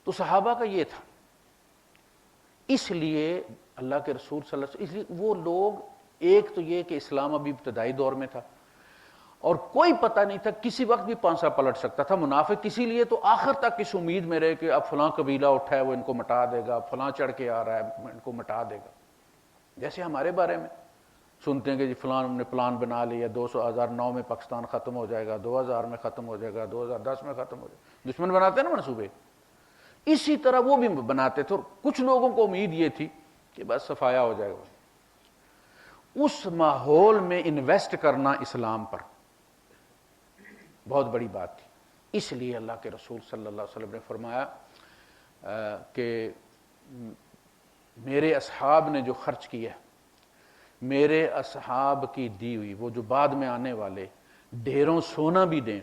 تو صحابہ کا یہ تھا. اس لیے اللہ کے رسول صلی اللہ علیہ وسلم، اس لیے وہ لوگ، ایک تو یہ کہ اسلام ابھی ابتدائی دور میں تھا اور کوئی پتہ نہیں تھا، کسی وقت بھی پانسا پلٹ سکتا تھا. منافق اسی لیے تو آخر تک اس امید میں رہے کہ اب فلاں قبیلہ اٹھا ہے وہ ان کو مٹا دے گا، فلاں چڑھ کے آ رہا ہے ان کو مٹا دے گا. جیسے ہمارے بارے میں سنتے ہیں کہ جی فلان نے پلان بنا لیا، 2009 میں پاکستان ختم ہو جائے گا، 2000 میں ختم ہو جائے گا، 2010 میں ختم ہو جائے گا۔ دشمن بناتے ہیں نا منصوبے، اسی طرح وہ بھی بناتے تھے، اور کچھ لوگوں کو امید یہ تھی کہ بس صفایا ہو جائے گا۔ اس ماحول میں انویسٹ کرنا اسلام پر بہت بڑی بات تھی۔ اس لیے اللہ کے رسول صلی اللہ علیہ وسلم نے فرمایا کہ میرے اصحاب نے جو خرچ کیا، میرے اصحاب کی دی ہوئی، وہ جو بعد میں آنے والے ڈھیروں سونا بھی دیں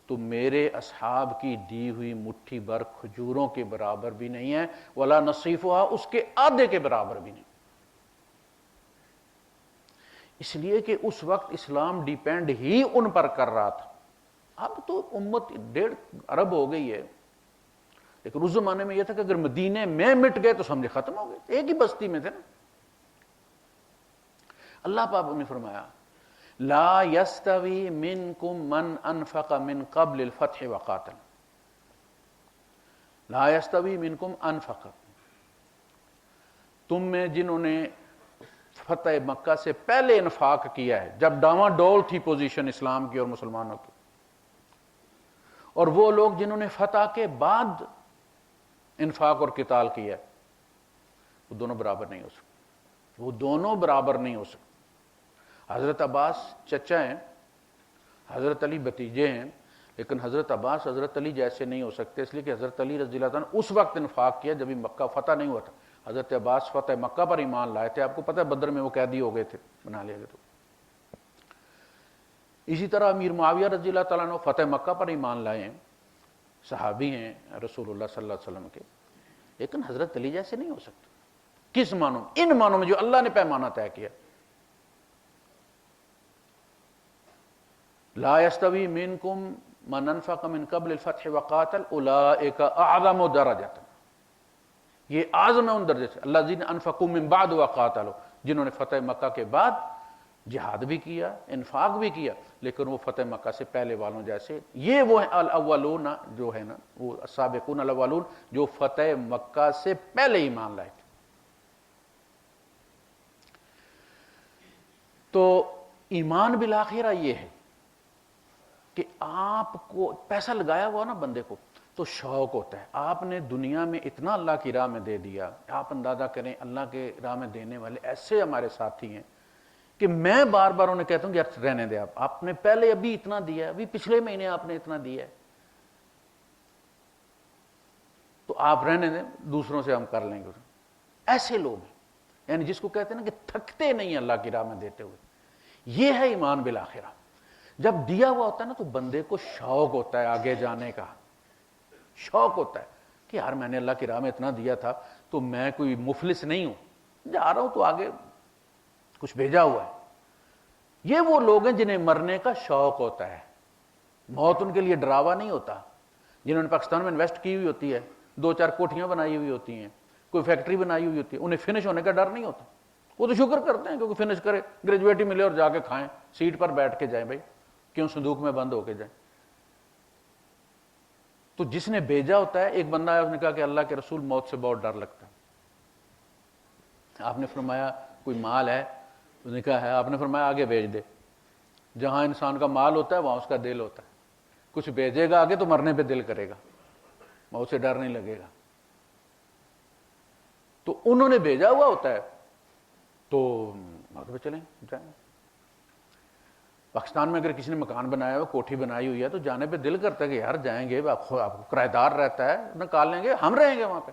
تو میرے اصحاب کی دی ہوئی مٹھی بھر کھجوروں کے برابر بھی نہیں ہے، ولا نصیفھا، اس کے آدھے کے برابر بھی نہیں۔ اس لیے کہ اس وقت اسلام ڈیپینڈ ہی ان پر کر رہا تھا۔ اب تو امت 1.5 ارب ہو گئی ہے، لیکن اس زمانے میں یہ تھا کہ اگر مدینے میں مٹ گئے تو سمجھے ختم ہو گئے، ایک ہی بستی میں تھے نا۔ اللہ پاک نے فرمایا لا یستوی منکم من انفق من قبل الفتح وقاتل، لا یستوی منکم انفق، تم میں جنہوں نے فتح مکہ سے پہلے انفاق کیا ہے، جب ڈاواں ڈول تھی پوزیشن اسلام کی اور مسلمانوں کی، اور وہ لوگ جنہوں نے فتح کے بعد انفاق اور قتال کیا ہے، وہ دونوں برابر نہیں ہو سکتے، وہ دونوں برابر نہیں ہو سکتے۔ حضرت عباس چچا ہیں، حضرت علی بھتیجے ہیں، لیکن حضرت عباس حضرت علی جیسے نہیں ہو سکتے، اس لیے کہ حضرت علی رضی اللہ عنہ اس وقت انفاق کیا جب مکہ فتح نہیں ہوا تھا۔ حضرت عباس فتح مکہ پر ایمان لائے تھے، آپ کو پتہ ہے بدر میں وہ قیدی ہو گئے تھے، بنا لیا گیا تو۔ اسی طرح امیر معاویہ رضی اللہ تعالیٰ عنہ فتح مکہ پر ایمان لائے ہیں، صحابی ہیں رسول اللہ صلی اللہ علیہ وسلم کے، لیکن حضرت علی جیسے نہیں ہو سکتے۔ کس معنوں میں؟ ان معنوں میں جو اللہ نے پیمانہ طے کیا۔ لا یستوی منکم من انفق من قبل الفتح وقاتل اولئک اعظم درجۃ، یہ اعظم ہے ان درجے سے، الذین انفقوا من بعد وقاتلوا، جنہوں نے فتح مکہ کے بعد جہاد بھی کیا، انفاق بھی کیا، لیکن وہ فتح مکہ سے پہلے والوں جیسے، یہ وہ ہیں الاولون جو ہے نا، وہ السابقون الاولون جو فتح مکہ سے پہلے ایمان لائے تھے۔ تو ایمان بالآخرہ یہ ہے کہ آپ کو پیسہ لگایا ہوا نا بندے کو تو شوق ہوتا ہے، آپ نے دنیا میں اتنا اللہ کی راہ میں دے دیا، آپ اندازہ کریں اللہ کے راہ میں دینے والے ایسے ہمارے ساتھی ہیں کہ میں بار بار انہیں کہتا ہوں کہ یار رہنے دے، آپ نے پہلے ابھی اتنا دیا ہے، ابھی پچھلے مہینے آپ نے اتنا دیا ہے، تو آپ رہنے دیں، دوسروں سے ہم کر لیں گے۔ ایسے لوگ ہیں، یعنی جس کو کہتے ہیں نا کہ تھکتے نہیں اللہ کی راہ میں دیتے ہوئے، یہ ہے ایمان بالآخرہ۔ جب دیا ہوا ہوتا ہے نا تو بندے کو شوق ہوتا ہے آگے جانے کا، شوق ہوتا ہے کہ یار میں نے اللہ کی راہ میں اتنا دیا تھا تو میں کوئی مفلس نہیں ہوں، جا رہا ہوں تو آگے کچھ بھیجا ہوا ہے۔ یہ وہ لوگ ہیں جنہیں مرنے کا شوق ہوتا ہے، موت ان کے لیے ڈراوا نہیں ہوتا، جنہوں نے پاکستان میں انویسٹ کی ہوئی ہوتی ہے، 2-4 کوٹھیاں بنائی ہوئی ہوتی ہیں، کوئی فیکٹری بنائی ہوئی ہوتی ہے، انہیں فنش ہونے کا ڈر نہیں ہوتا، وہ تو شکر کرتے ہیں کیونکہ فنش کرے، گریجویٹ ہی ملے اور جا کے کھائیں، سیٹ پر بیٹھ کے جائیں، بھائی کیوں صندوق میں بند ہو کے جائیں۔ تو جس نے بھیجا ہوتا ہے، ایک بندہ ہے اس نے کہا کہ اللہ کے رسول موت سے بہت ڈر لگتا ہے، آپ نے فرمایا کوئی مال ہے، اس نے کہا ہے، آپ نے فرمایا آگے بھیج دے، جہاں انسان کا مال ہوتا ہے وہاں اس کا دل ہوتا ہے، کچھ بھیجے گا آگے تو مرنے پہ دل کرے گا، موت سے ڈر نہیں لگے گا۔ تو انہوں نے بھیجا ہوا ہوتا ہے تو آگے پہ چلیں جائیں۔ پاکستان میں اگر کسی نے مکان بنایا ہوا، کوٹھی بنائی ہوئی ہے تو جانے پہ دل کرتا ہے کہ یار جائیں گے، آپ کو کرایہ دار رہتا ہے، نکال لیں گے، ہم رہیں گے وہاں پہ،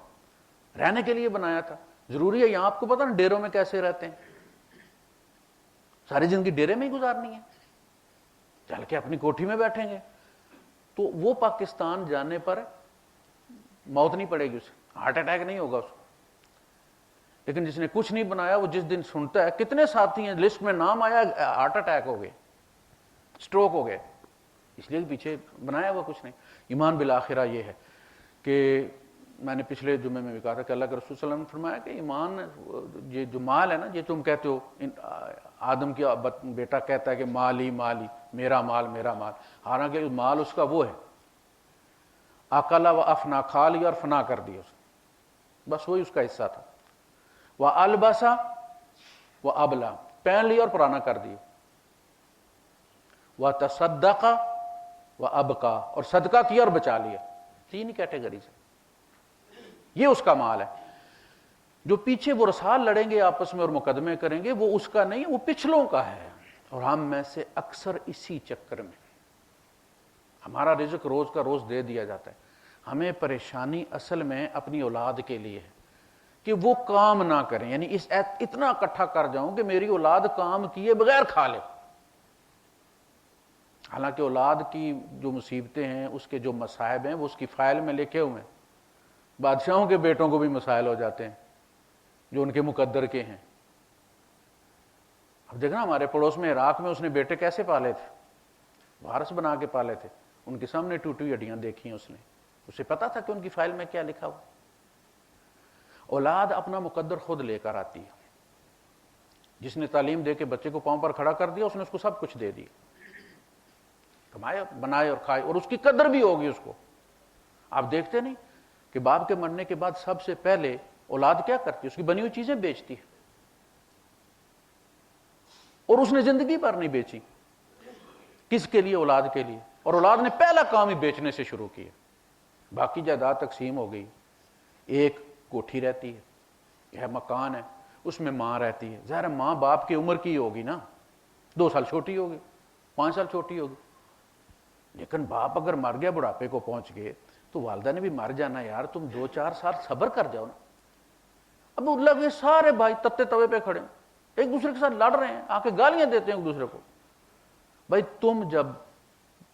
رہنے کے لیے بنایا تھا۔ ضروری ہے یہاں آپ کو پتا نا ڈیروں میں کیسے رہتے ہیں، ساری زندگی ڈیرے میں ہی گزارنی ہے، چل کے اپنی کوٹھی میں بیٹھیں گے، تو وہ پاکستان جانے پر موت نہیں پڑے گی، اسے ہارٹ اٹیک نہیں ہوگا اس کو۔ لیکن جس نے کچھ نہیں بنایا وہ جس دن سنتا ہے، کتنے ساتھی ہیں لسٹ میں نام آیا ہارٹ اٹیک ہو گئے، سٹروک ہو گئے، اس لیے پیچھے بنایا ہوا کچھ نہیں۔ ایمان بالآخرہ یہ ہے کہ میں نے پچھلے جمعے میں بھی کہا تھا کہ اللہ کے رسول صلی اللہ علیہ وسلم نے فرمایا کہ ایمان، یہ جو مال ہے نا، یہ تم کہتے ہو، آدم کی بیٹا کہتا ہے کہ مالی مالی، میرا مال میرا مال، حالانکہ مال اس کا وہ ہے اکلا و افنا، کھا لیا اور فنا کر دیا اس نے، بس وہی اس کا حصہ تھا۔ وہ البسا وہ ابلا، پہن لیا اور پرانا کر دیا. وَتَصَدَّقَ وَأَبْقَى, اور صدقہ کیا اور بچا لیا. 3 کیٹیگری سے یہ اس کا مال ہے. جو پیچھے وہ رسال لڑیں گے آپس میں اور مقدمے کریں گے وہ اس کا نہیں, وہ پچھلوں کا ہے. اور ہم میں سے اکثر اسی چکر میں ہمارا رزق روز کا روز دے دیا جاتا ہے. ہمیں پریشانی اصل میں اپنی اولاد کے لیے ہے کہ وہ کام نہ کریں, یعنی اتنا اکٹھا کر جاؤں کہ میری اولاد کام کیے بغیر کھا لے. حالانکہ اولاد کی جو مصیبتیں ہیں, اس کے جو مصائب ہیں, وہ اس کی فائل میں لکھے ہوئے ہیں. بادشاہوں کے بیٹوں کو بھی مسائل ہو جاتے ہیں جو ان کے مقدر کے ہیں. اب دیکھنا ہمارے پڑوس میں عراق میں اس نے بیٹے کیسے پالے تھے, وارث بنا کے پالے تھے. ان کے سامنے ٹوٹی ہڈیاں دیکھی اس نے, اسے پتا تھا کہ ان کی فائل میں کیا لکھا ہوا. اولاد اپنا مقدر خود لے کر آتی ہے. جس نے تعلیم دے کے بچے کو پاؤں پر کھڑا کر دیا, اس نے اس کو سب کچھ دے دیا, کمائے بنائے اور کھائے, اور اس کی قدر بھی ہوگی اس کو. آپ دیکھتے نہیں کہ باپ کے مرنے کے بعد سب سے پہلے اولاد کیا کرتی ہے, اس کی بنی ہوئی چیزیں بیچتی ہے, اور اس نے زندگی پر نہیں بیچی. کس کے لیے؟ اولاد کے لیے. اور اولاد نے پہلا کام ہی بیچنے سے شروع کیا. باقی جائیداد تقسیم ہو گئی. ایک کوٹھی رہتی ہے, یہ مکان ہے, اس میں ماں رہتی ہے. ظاہر ماں باپ کی عمر کی ہوگی نا, 2 سال چھوٹی ہوگی, 5 سال چھوٹی ہوگی. لیکن باپ اگر مر گیا, بڑھاپے کو پہنچ گئے, تو والدہ نے بھی مر جانا یار, تم 2-4 سال صبر کر جاؤ نا. اب اللہ کے سارے بھائی تتے توے پہ کھڑے ہیں, ایک دوسرے کے ساتھ لڑ رہے ہیں, آ کے گالیاں دیتے ہیں ایک دوسرے کو. بھائی تم جب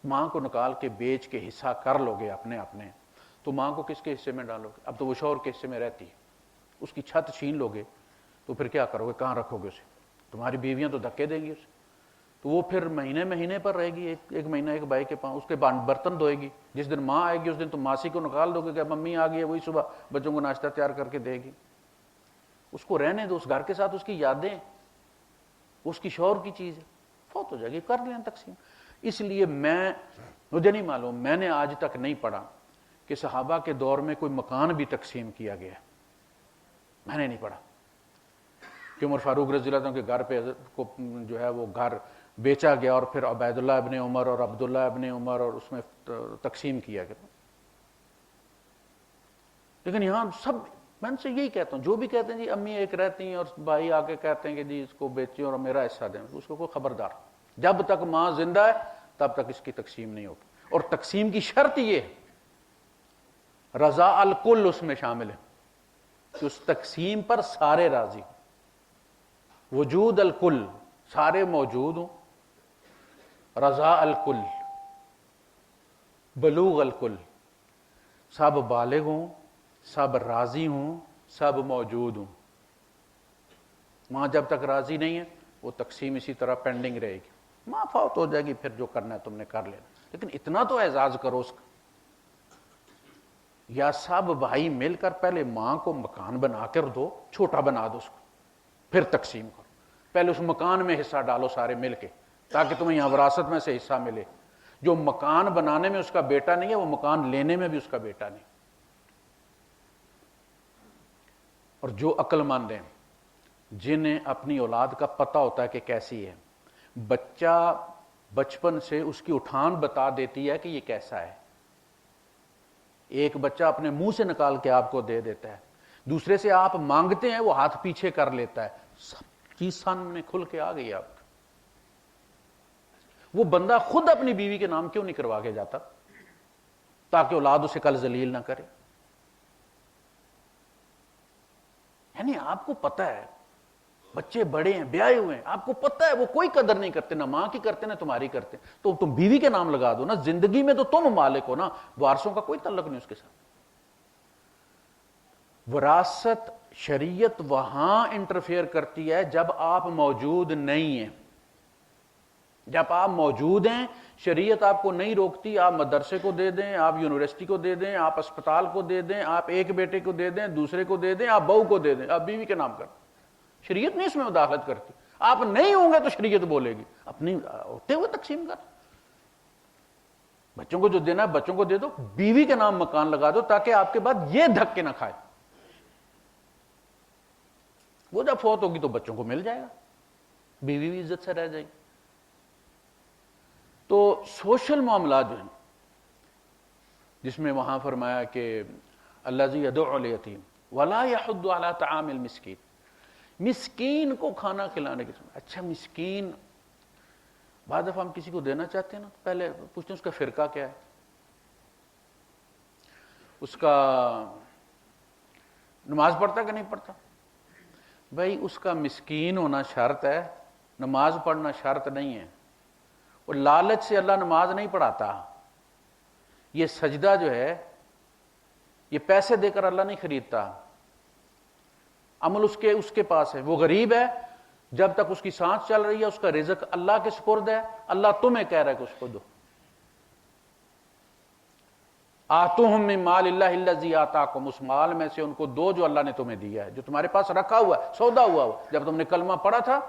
ماں کو نکال کے بیچ کے حصہ کر لو گے اپنے اپنے, تو ماں کو کس کے حصے میں ڈالو گے؟ اب تو وہ شوہر کے حصے میں رہتی ہے, اس کی چھت چھین لو گے تو پھر کیا کرو گے, کہاں رکھو گے اسے؟ تمہاری بیویاں تو دھکے دیں گی اسے, تو وہ پھر مہینے پر رہے گی, ایک مہینہ ایک بھائی کے پاس, اس کے برتن دھوئے گی. جس دن ماں آئے گی اس دن تم ماسی کو نکال دو گے کہ ممی آ گئی ہے, وہی صبح بچوں کو ناشتہ تیار کر کے دے گی. اس کو رہنے دو, اس گھر کے ساتھ اس کی یادیں, اس کی شوہر کی چیز ہے, فوت ہو جائے گی, کر لیں تقسیم. اس لیے مجھے نہیں معلوم, میں نے آج تک نہیں پڑھا کہ صحابہ کے دور میں کوئی مکان بھی تقسیم کیا گیا, میں نے نہیں پڑھا کہ عمر فاروق رضی اللہ عنہ کے گھر پہ کو جو ہے وہ گھر بیچا گیا اور پھر عبید اللہ ابن عمر اور عبداللہ ابن عمر اور اس میں تقسیم کیا گیا. لیکن یہاں سب, میں ان سے یہی کہتا ہوں, جو بھی کہتے ہیں جی امی ایک رہتی ہیں اور بھائی آ کے کہتے ہیں کہ جی اس کو بیچیں اور میرا حصہ دیں, اس کو کوئی خبردار, جب تک ماں زندہ ہے تب تک اس کی تقسیم نہیں ہوگی. اور تقسیم کی شرط یہ ہے, رضا الکل اس میں شامل ہے, کہ اس تقسیم پر سارے راضی ہوں, وجود الکل, سارے موجود ہوں, رضا الکل, بلوغ الکل, سب بالغ ہوں, سب راضی ہوں, سب موجود ہوں. ماں جب تک راضی نہیں ہے وہ تقسیم اسی طرح پینڈنگ رہے گی. ماں فوت ہو جائے گی, پھر جو کرنا ہے تم نے کر لینا, لیکن اتنا تو اعزاز کرو اس کا. یا سب بھائی مل کر پہلے ماں کو مکان بنا کر دو, چھوٹا بنا دو اس کو, پھر تقسیم کرو. پہلے اس مکان میں حصہ ڈالو سارے مل کے, تاکہ تمہیں یہاں وراثت میں سے حصہ ملے. جو مکان بنانے میں اس کا بیٹا نہیں ہے, وہ مکان لینے میں بھی اس کا بیٹا نہیں. اور جو عقل مند ہیں, جنہیں اپنی اولاد کا پتہ ہوتا ہے کہ کیسی ہے, بچہ بچپن سے اس کی اٹھان بتا دیتی ہے کہ یہ کیسا ہے. ایک بچہ اپنے منہ سے نکال کے آپ کو دے دیتا ہے, دوسرے سے آپ مانگتے ہیں وہ ہاتھ پیچھے کر لیتا ہے, سب چیز سامنے کھل کے آ گئی آپ. وہ بندہ خود اپنی بیوی کے نام کیوں نہیں کروا کے جاتا, تاکہ اولاد اسے کل ذلیل نہ کرے. یعنی آپ کو پتہ ہے بچے بڑے ہیں, بیاہے ہوئے ہیں, آپ کو پتہ ہے وہ کوئی قدر نہیں کرتے, نہ ماں کی کرتے نہ تمہاری کرتے, تو تم بیوی کے نام لگا دو نا. زندگی میں تو تم مالک ہو نا, وارثوں کا کوئی تعلق نہیں اس کے ساتھ. وراثت شریعت وہاں انٹرفیئر کرتی ہے جب آپ موجود نہیں ہیں. جب آپ موجود ہیں شریعت آپ کو نہیں روکتی, آپ مدرسے کو دے دیں, آپ یونیورسٹی کو دے دیں, آپ اسپتال کو دے دیں, آپ ایک بیٹے کو دے دیں, دوسرے کو دے دیں, آپ بہو کو دے دیں, آپ بیوی کے نام کر دیں. شریعت نہیں اس میں مداخلت کرتی. آپ نہیں ہوں گے تو شریعت بولے گی, اپنی ہوتے ہوئے تقسیم کر. بچوں کو جو دینا ہے بچوں کو دے دو, بیوی کے نام مکان لگا دو, تاکہ آپ کے بعد یہ دھکے نہ کھائے. وہ جب فوت ہوگی تو بچوں کو مل جائے گا, بیوی بھی عزت سے رہ جائے. تو سوشل معاملات جو ہیں جس میں وہاں فرمایا کہ الذی یدعو الیتیم ولا یحض علی طعام المسکین، مسکین کو کھانا کھلانے کی. اچھا مسکین بعض دفعہ ہم کسی کو دینا چاہتے ہیں نا، پہلے پوچھتے ہیں اس کا فرقہ کیا ہے، اس کا نماز پڑھتا کہ نہیں پڑھتا. بھائی اس کا مسکین ہونا شرط ہے، نماز پڑھنا شرط نہیں ہے. اور لالچ سے اللہ نماز نہیں پڑھاتا. یہ سجدہ جو ہے یہ پیسے دے کر اللہ نہیں خریدتا، عمل اس کے پاس ہے. وہ غریب ہے، جب تک اس کی سانس چل رہی ہے اس کا رزق اللہ کے سپرد ہے. اللہ تمہیں کہہ رہا ہے کہ اس کو دو. آتوہم من مال اللہ الذی آتاکم، اس مال میں سے ان کو دو جو اللہ نے تمہیں دیا ہے، جو تمہارے پاس رکھا ہوا ہے، سودا ہوا. جب تم نے کلمہ پڑھا تھا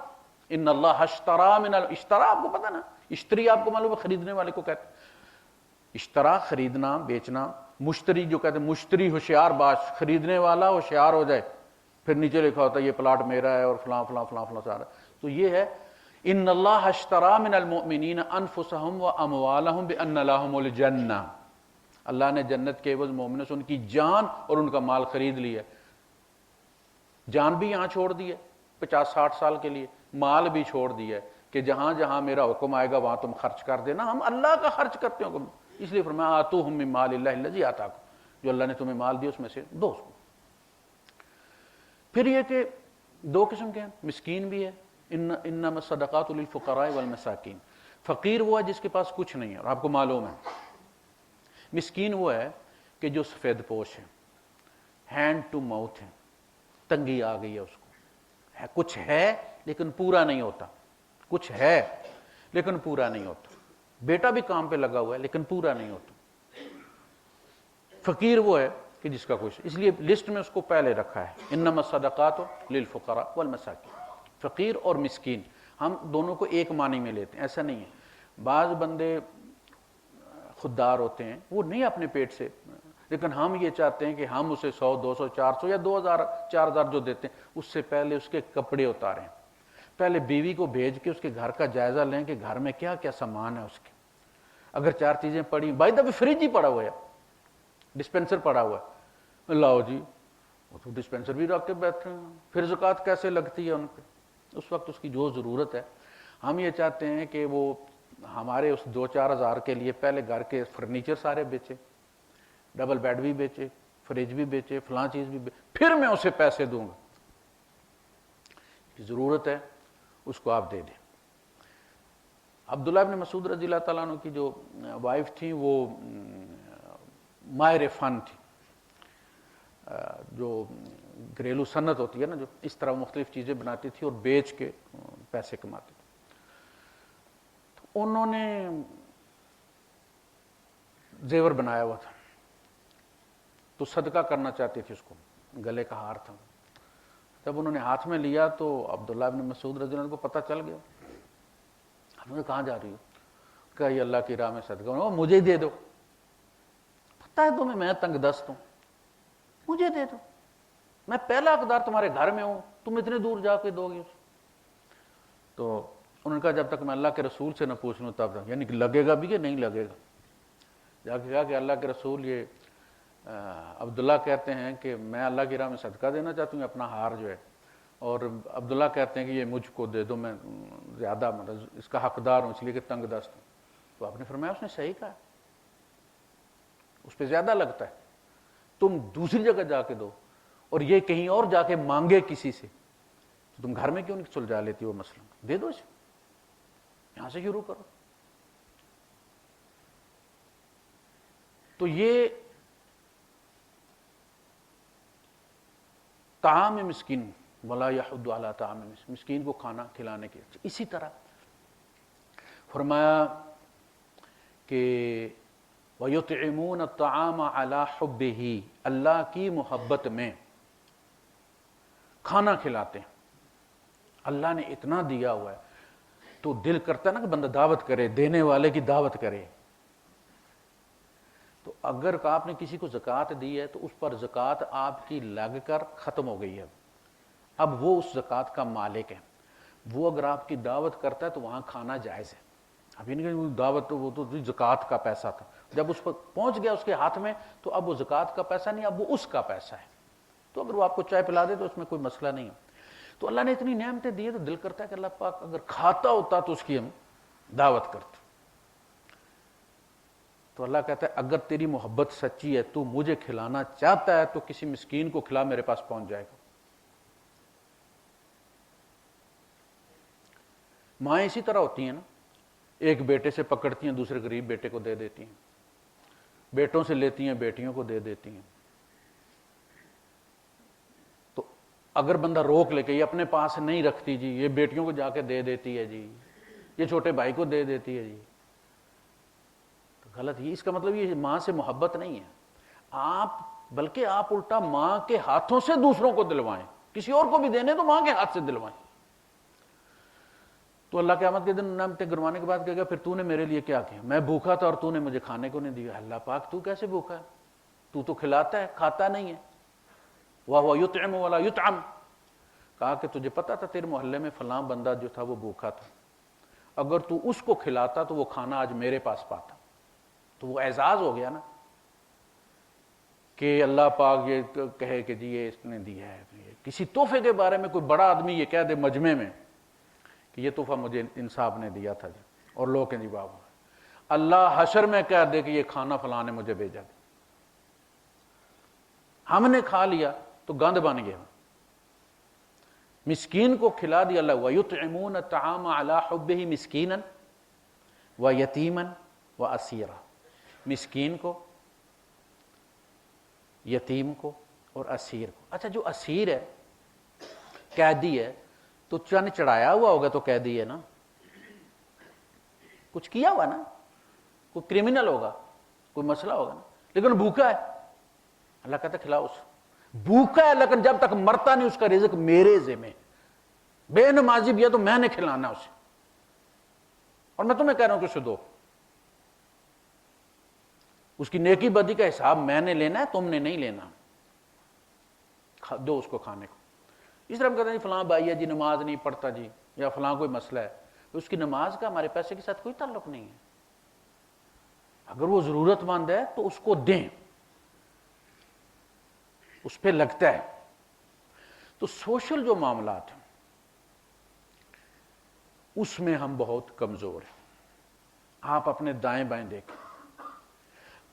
ان اللہ اشترا من اشترا، آپ کو پتا نا اشتری آپ کو معلوم ہے خریدنے والے کو کہتے ہیں. اشترا خریدنا بیچنا، مشتری جو کہتے ہیں مشتری ہوشیار باش، خریدنے والا ہوشیار ہو جائے. پھر نیچے لکھا ہوتا ہے یہ پلاٹ میرا ہے اور فلاں فلاں فلاں فلاں سارا. تو یہ ہے ان اللہ اشترا من المؤمنین انفسهم واموالهم بان لهم الجنہ، اللہ نے جنت کے عوض مومنوں سے ان کی جان اور ان کا مال خرید لیا. جان بھی یہاں چھوڑ دی ہے 50-60 سال کے لیے، مال بھی چھوڑ دیا ہے کہ جہاں جہاں میرا حکم آئے گا وہاں تم خرچ کر دینا. ہم اللہ کا خرچ کرتے ہیں حکم، اس لیے فرمایا آتوہم من مال اللہ الذی آتاکم، جو اللہ نے تمہیں مال دیا اس میں سے دو اس کو. پھر یہ کہ دو قسم کے ہیں، مسکین بھی ہے، انما الصدقات للفقراء والمساکین. فقیر وہ ہے جس کے پاس کچھ نہیں ہے، اور آپ کو معلوم ہے. مسکین وہ ہے کہ جو سفید پوش ہے، ہینڈ ٹو ماؤتھ ہے، تنگی آ گئی ہے اس کو، کچھ ہے لیکن پورا نہیں ہوتا، کچھ ہے لیکن پورا نہیں ہوتا. بیٹا بھی کام پہ لگا ہوا ہے لیکن پورا نہیں ہوتا. فقیر وہ ہے کہ جس کا کچھ، اس لیے لسٹ میں اس کو پہلے رکھا ہے انما الصدقات للفقراء والمساکین. فقیر اور مسکین ہم دونوں کو ایک معنی میں لیتے ہیں، ایسا نہیں ہے. بعض بندے خوددار ہوتے ہیں، وہ نہیں اپنے پیٹ سے، لیکن ہم یہ چاہتے ہیں کہ ہم اسے 100 200 400 یا 2000 4000 جو دیتے ہیں اس سے پہلے اس کے کپڑے اتاریں، پہلے بیوی کو بھیج کے اس کے گھر کا جائزہ لیں کہ گھر میں کیا کیا سامان ہے اس کے. اگر 4 چیزیں پڑی، بائی دا وے فریج ہی پڑا ہوا ہے، ڈسپینسر پڑا ہوا ہے، لاؤ جی وہ تو ڈسپینسر بھی رکھ کے بیٹھے ہیں. پھر زکوٰۃ کیسے لگتی ہے ان پہ؟ اس وقت اس کی جو ضرورت ہے. ہم یہ چاہتے ہیں کہ وہ ہمارے اس 2-4 ہزار کے لیے پہلے گھر کے فرنیچر سارے بیچے، ڈبل بیڈ بھی بیچے، فریج بھی بیچے، فلاں چیز بھی بیچے، پھر میں اسے پیسے دوں گا. ضرورت ہے اس کو آپ دے دیں. عبداللہ ابن مسعود رضی اللہ تعالیٰ عنہ کی جو وائف تھی وہ ماہر فن تھی، جو گھریلو صنعت ہوتی ہے نا، جو اس طرح مختلف چیزیں بناتی تھی اور بیچ کے پیسے کماتی تھی. تو انہوں نے زیور بنایا ہوا تھا تو صدقہ کرنا چاہتی تھی، اس کو گلے کا ہار تھا. جب انہوں نے ہاتھ میں لیا تو عبداللہ ابن مسعود رضی اللہ عنہ کو پتہ چل گیا. انہوں نے کہاں جا رہی ہو؟ کہا یہ اللہ کی راہ میں صدقہ. انہوں نے مجھے دے دو، پتہ ہے تمہیں میں تنگ دست ہوں، مجھے دے دو، میں پہلا حقدار تمہارے گھر میں ہوں، تم اتنے دور جا کے دو گے. تو انہوں نے کہا جب تک میں اللہ کے رسول سے نہ پوچھ لوں تب تک، یعنی کہ لگے گا بھی کہ نہیں لگے گا. جا کے کہا کہ اللہ کے رسول یہ عبداللہ کہتے ہیں کہ میں اللہ کی راہ میں صدقہ دینا چاہتی ہوں اپنا ہار جو ہے، اور عبداللہ کہتے ہیں کہ یہ مجھ کو دے دو، میں زیادہ مطلب اس کا حقدار ہوں اس لیے کہ تنگ دست ہوں. تو آپ نے فرمایا اس نے صحیح کہا، اس پہ زیادہ لگتا ہے، تم دوسری جگہ جا کے دو. اور یہ کہیں اور جا کے مانگے کسی سے تو تم گھر میں کیوں نہیں سلجھا لیتی وہ مسئلہ؟ دے دو اسے، یہاں سے شروع کرو. تو یہ طعام مسکین ولا یحض علی طعام مسکین، مسکین کو کھانا کھلانے کے. اسی طرح فرمایا کہ وَيُطْعِمُونَ الطَّعَامَ عَلَى حُبِّهِ، اللہ کی محبت میں کھانا کھلاتے ہیں. اللہ نے اتنا دیا ہوا ہے تو دل کرتا ہے نا کہ بندہ دعوت کرے، دینے والے کی دعوت کرے. تو اگر آپ نے کسی کو زکوٰۃ دی ہے تو اس پر زکوٰۃ آپ کی لگ کر ختم ہو گئی ہے، اب وہ اس زکوٰۃ کا مالک ہے. وہ اگر آپ کی دعوت کرتا ہے تو وہاں کھانا جائز ہے. اب ان کی دعوت وہ تو زکوٰۃ کا پیسہ تھا، جب اس پر پہنچ گیا اس کے ہاتھ میں تو اب وہ زکوٰۃ کا پیسہ نہیں، اب وہ اس کا پیسہ ہے. تو اگر وہ آپ کو چائے پلا دے تو اس میں کوئی مسئلہ نہیں ہے. تو اللہ نے اتنی نعمتیں دی تو دل کرتا ہے کہ اللہ پاک اگر کھاتا ہوتا تو اس کی ہم دعوت کرتے. تو اللہ کہتا ہے اگر تیری محبت سچی ہے، تو مجھے کھلانا چاہتا ہے تو کسی مسکین کو کھلا، میرے پاس پہنچ جائے گا. مائیں اسی طرح ہوتی ہیں نا، ایک بیٹے سے پکڑتی ہیں دوسرے غریب بیٹے کو دے دیتی ہیں، بیٹوں سے لیتی ہیں بیٹیوں کو دے دیتی ہیں. تو اگر بندہ روک لے کہ یہ اپنے پاس نہیں رکھتی جی، یہ بیٹیوں کو جا کے دے دیتی ہے جی، یہ چھوٹے بھائی کو دے دیتی ہے جی، تو غلط. ہی اس کا مطلب یہ ماں سے محبت نہیں ہے. آپ بلکہ آپ الٹا ماں کے ہاتھوں سے دوسروں کو دلوائیں، کسی اور کو بھی دینے تو ماں کے ہاتھ سے دلوائیں. تو اللہ قیامت کے دن نعمتیں گروانے کے بعد کہے گا پھر تو نے میرے لیے کیا کیا؟ میں بھوکا تھا اور تو نے مجھے کھانے کو نہیں دیا. اللہ پاک تو کیسے بھوکا ہے؟ تو کھلاتا ہے، کھاتا نہیں ہے. وَهُوَ يُطْعِمُ وَلَا يُطْعَمُ. کہا کہ تجھے پتا تھا تیرے محلے میں فلاں بندہ جو تھا وہ بھوکا تھا، اگر تو اس کو کھلاتا تو وہ کھانا آج میرے پاس پاتا. تو وہ اعزاز ہو گیا نا کہ اللہ پاک یہ کہے کہ جی یہ اس نے دیا ہے. کسی تحفے کے بارے میں کوئی بڑا آدمی یہ کہہ دے مجمع میں کہ یہ تحفہ مجھے ان صاحب نے دیا تھا جی، اور لوگ کہیں جی بابا، اللہ حشر میں کہہ دے کہ یہ کھانا فلاں نے مجھے بھیجا تھا، ہم نے کھا لیا تو گند بن گیا. مسکین کو کھلا دیا اللہ. وَيُطْعِمُونَ الطَّعَامَ عَلَىٰ حُبِّهِ مِسْكِينًا وَيَتِيمًا وَأَسِيرًا. مسکین کو، یتیم کو اور اسیر کو. اچھا جو اسیر ہے، قیدی ہے، تو چند چڑھایا ہوا ہوگا تو قیدی ہے نا، کچھ کیا ہوا نا، کوئی کرمنل ہوگا، کوئی مسئلہ ہوگا نا، لیکن بھوکا ہے. اللہ کہتا ہے کھلاؤ اس. بھوکا ہے لیکن جب تک مرتا نہیں اس کا رزق میرے ذمہ. بے نمازی بھی ہے تو میں نے کھلانا اسے، اور میں تمہیں کہہ رہا ہوں کہ اسے دو. اس کی نیکی بدی کا حساب میں نے لینا ہے، تم نے نہیں لینا. دو اس کو کھانے کو. اس طرح ہم کہتے ہیں فلاں بھائی ہے جی نماز نہیں پڑھتا جی، یا فلاں کوئی مسئلہ ہے، اس کی نماز کا ہمارے پیسے کے ساتھ کوئی تعلق نہیں ہے. اگر وہ ضرورت مند ہے تو اس کو دیں، اس پہ لگتا ہے. تو سوشل جو معاملات ہیں اس میں ہم بہت کمزور ہیں. آپ اپنے دائیں بائیں دیکھیں،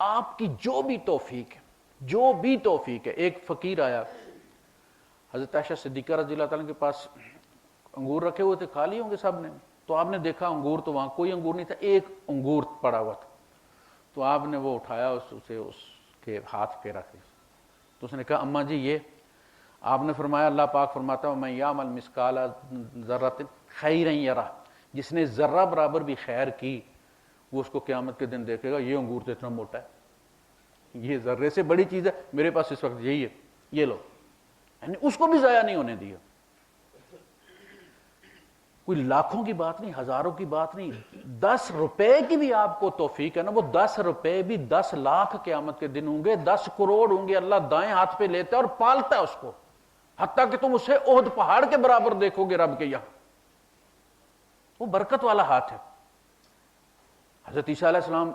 آپ کی جو بھی توفیق ہے، جو بھی توفیق ہے. ایک فقیر آیا حضرت عائشہ صدیقہ رضی اللہ تعالیٰ کے پاس، انگور رکھے ہوئے تھے، کھا لیے ہوں گے سب نے. تو آپ نے دیکھا انگور، تو وہاں کوئی انگور نہیں تھا، ایک انگور پڑا ہوا تھا. تو آپ نے وہ اٹھایا، اسے اس کے ہاتھ پہ رکھ دیا. تو اس نے کہا اماں جی یہ. آپ نے فرمایا اللہ پاک فرماتا ہے میں یعمل مثقال ذرۃ خیرا یرہ، جس نے ذرہ برابر بھی خیر کی وہ اس کو قیامت کے دن دیکھے گا. یہ انگور تو اتنا موٹا ہے، یہ ذرے سے بڑی چیز ہے، میرے پاس اس وقت یہی ہے، یہ لو. یعنی اس کو بھی ضائع نہیں ہونے دیا. کوئی لاکھوں کی بات نہیں، ہزاروں کی بات نہیں، 10 روپے کی بھی آپ کو توفیق ہے نا، وہ 10 روپے بھی 10 لاکھ قیامت کے دن ہوں گے، 10 کروڑ ہوں گے. اللہ دائیں ہاتھ پہ لیتا ہے اور پالتا ہے اس کو، حتیٰ کہ تم اسے احد پہاڑ کے برابر دیکھو گے رب کے یہاں. وہ برکت والا ہاتھ ہے. حضرت عیسیٰ علیہ السلام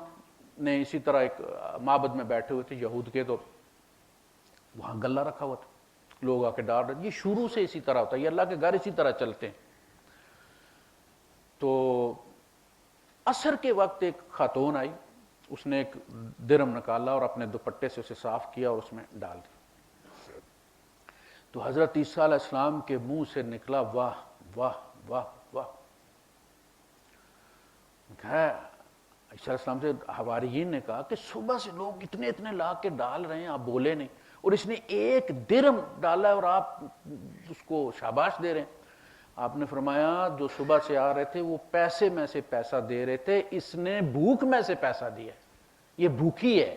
نے اسی طرح ایک معبد میں بیٹھے ہوئے تھے یہود کے، تو وہاں گلہ رکھا ہوا تھا، لوگ آ کے ڈال رہے. یہ شروع سے اسی طرح ہوتا ہے، یہ اللہ کے گھر اسی طرح چلتے ہیں. تو عصر کے وقت ایک خاتون آئی، اس نے ایک درم نکالا اور اپنے دوپٹے سے اسے صاف کیا اور اس میں ڈال دیا. تو حضرت عیسیٰ علیہ السلام کے منہ سے نکلا واہ واہ واہ واہ. عیسیٰ علیہ السلام سے حواریین نے کہا کہ صبح سے لوگ اتنے اتنے لا کے ڈال رہے ہیں، آپ بولے نہیں، اور اس نے ایک درم ڈالا اور آپ اس کو شاباش دے رہے ہیں. آپ نے فرمایا جو صبح سے آ رہے تھے وہ پیسے میں سے پیسہ دے رہے تھے، اس نے بھوک میں سے پیسہ دیا. یہ بھوکی ہے.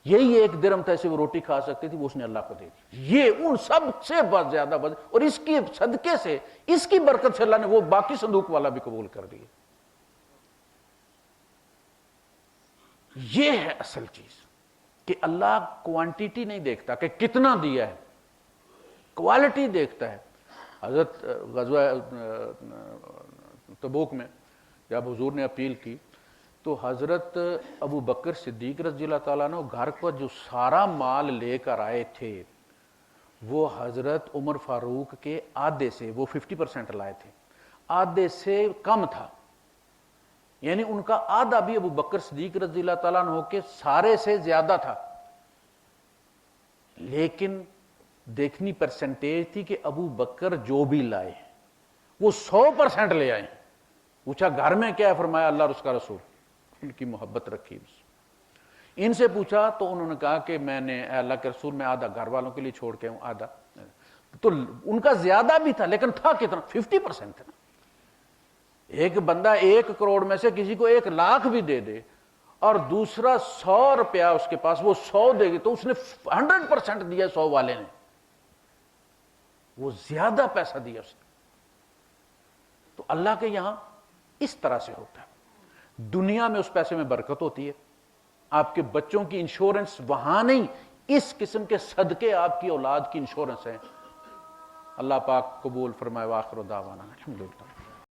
یہی ایک درم تھا، اسے وہ روٹی کھا سکتی تھی، وہ اس نے اللہ کو دے دی. یہ ان سب سے بہت زیادہ اور اس کی صدقے سے، اس کی برکت سے اللہ نے وہ باقی صندوق والا بھی قبول کر دیا. یہ ہے اصل چیز کہ اللہ کوانٹیٹی نہیں دیکھتا کہ کتنا دیا ہے، کوالٹی دیکھتا ہے. حضرت غزوہ تبوک میں جب حضور نے اپیل کی تو حضرت ابو بکر صدیق رضی اللہ تعالیٰ عنہ گھر پر جو سارا مال لے کر آئے تھے وہ حضرت عمر فاروق کے آدھے سے، وہ 50% لائے تھے، آدھے سے کم تھا، یعنی ان کا آدھا بھی ابو بکر صدیق رضی اللہ تعالیٰ عنہ کے سارے سے زیادہ تھا، لیکن دیکھنی پرسنٹیج تھی کہ ابو بکر جو بھی لائے وہ 100% لے آئے۔ پوچھا گھر میں کیا ہے؟ فرمایا اللہ اور اس کا رسول، ان کی محبت رکھی۔ ان سے پوچھا تو انہوں نے کہا کہ میں نے اے اللہ کے رسول میں آدھا گھر والوں کے لیے چھوڑ کے ہوں، آدھا تو ان کا زیادہ بھی تھا، لیکن تھا کتنا؟ 50% تھا۔ ایک بندہ 1 کروڑ میں سے کسی کو 1 لاکھ بھی دے دے اور دوسرا 100 روپیہ اس کے پاس، وہ 100 دے گی تو اس نے 100% دیا، 100 والے نے وہ زیادہ پیسہ دیا اس نے۔ تو اللہ کے یہاں اس طرح سے ہوتا ہے، دنیا میں اس پیسے میں برکت ہوتی ہے، آپ کے بچوں کی انشورنس وہاں نہیں، اس قسم کے صدقے آپ کی اولاد کی انشورنس ہے۔ اللہ پاک قبول فرمائے۔ وآخر دعوانا الحمدللہ۔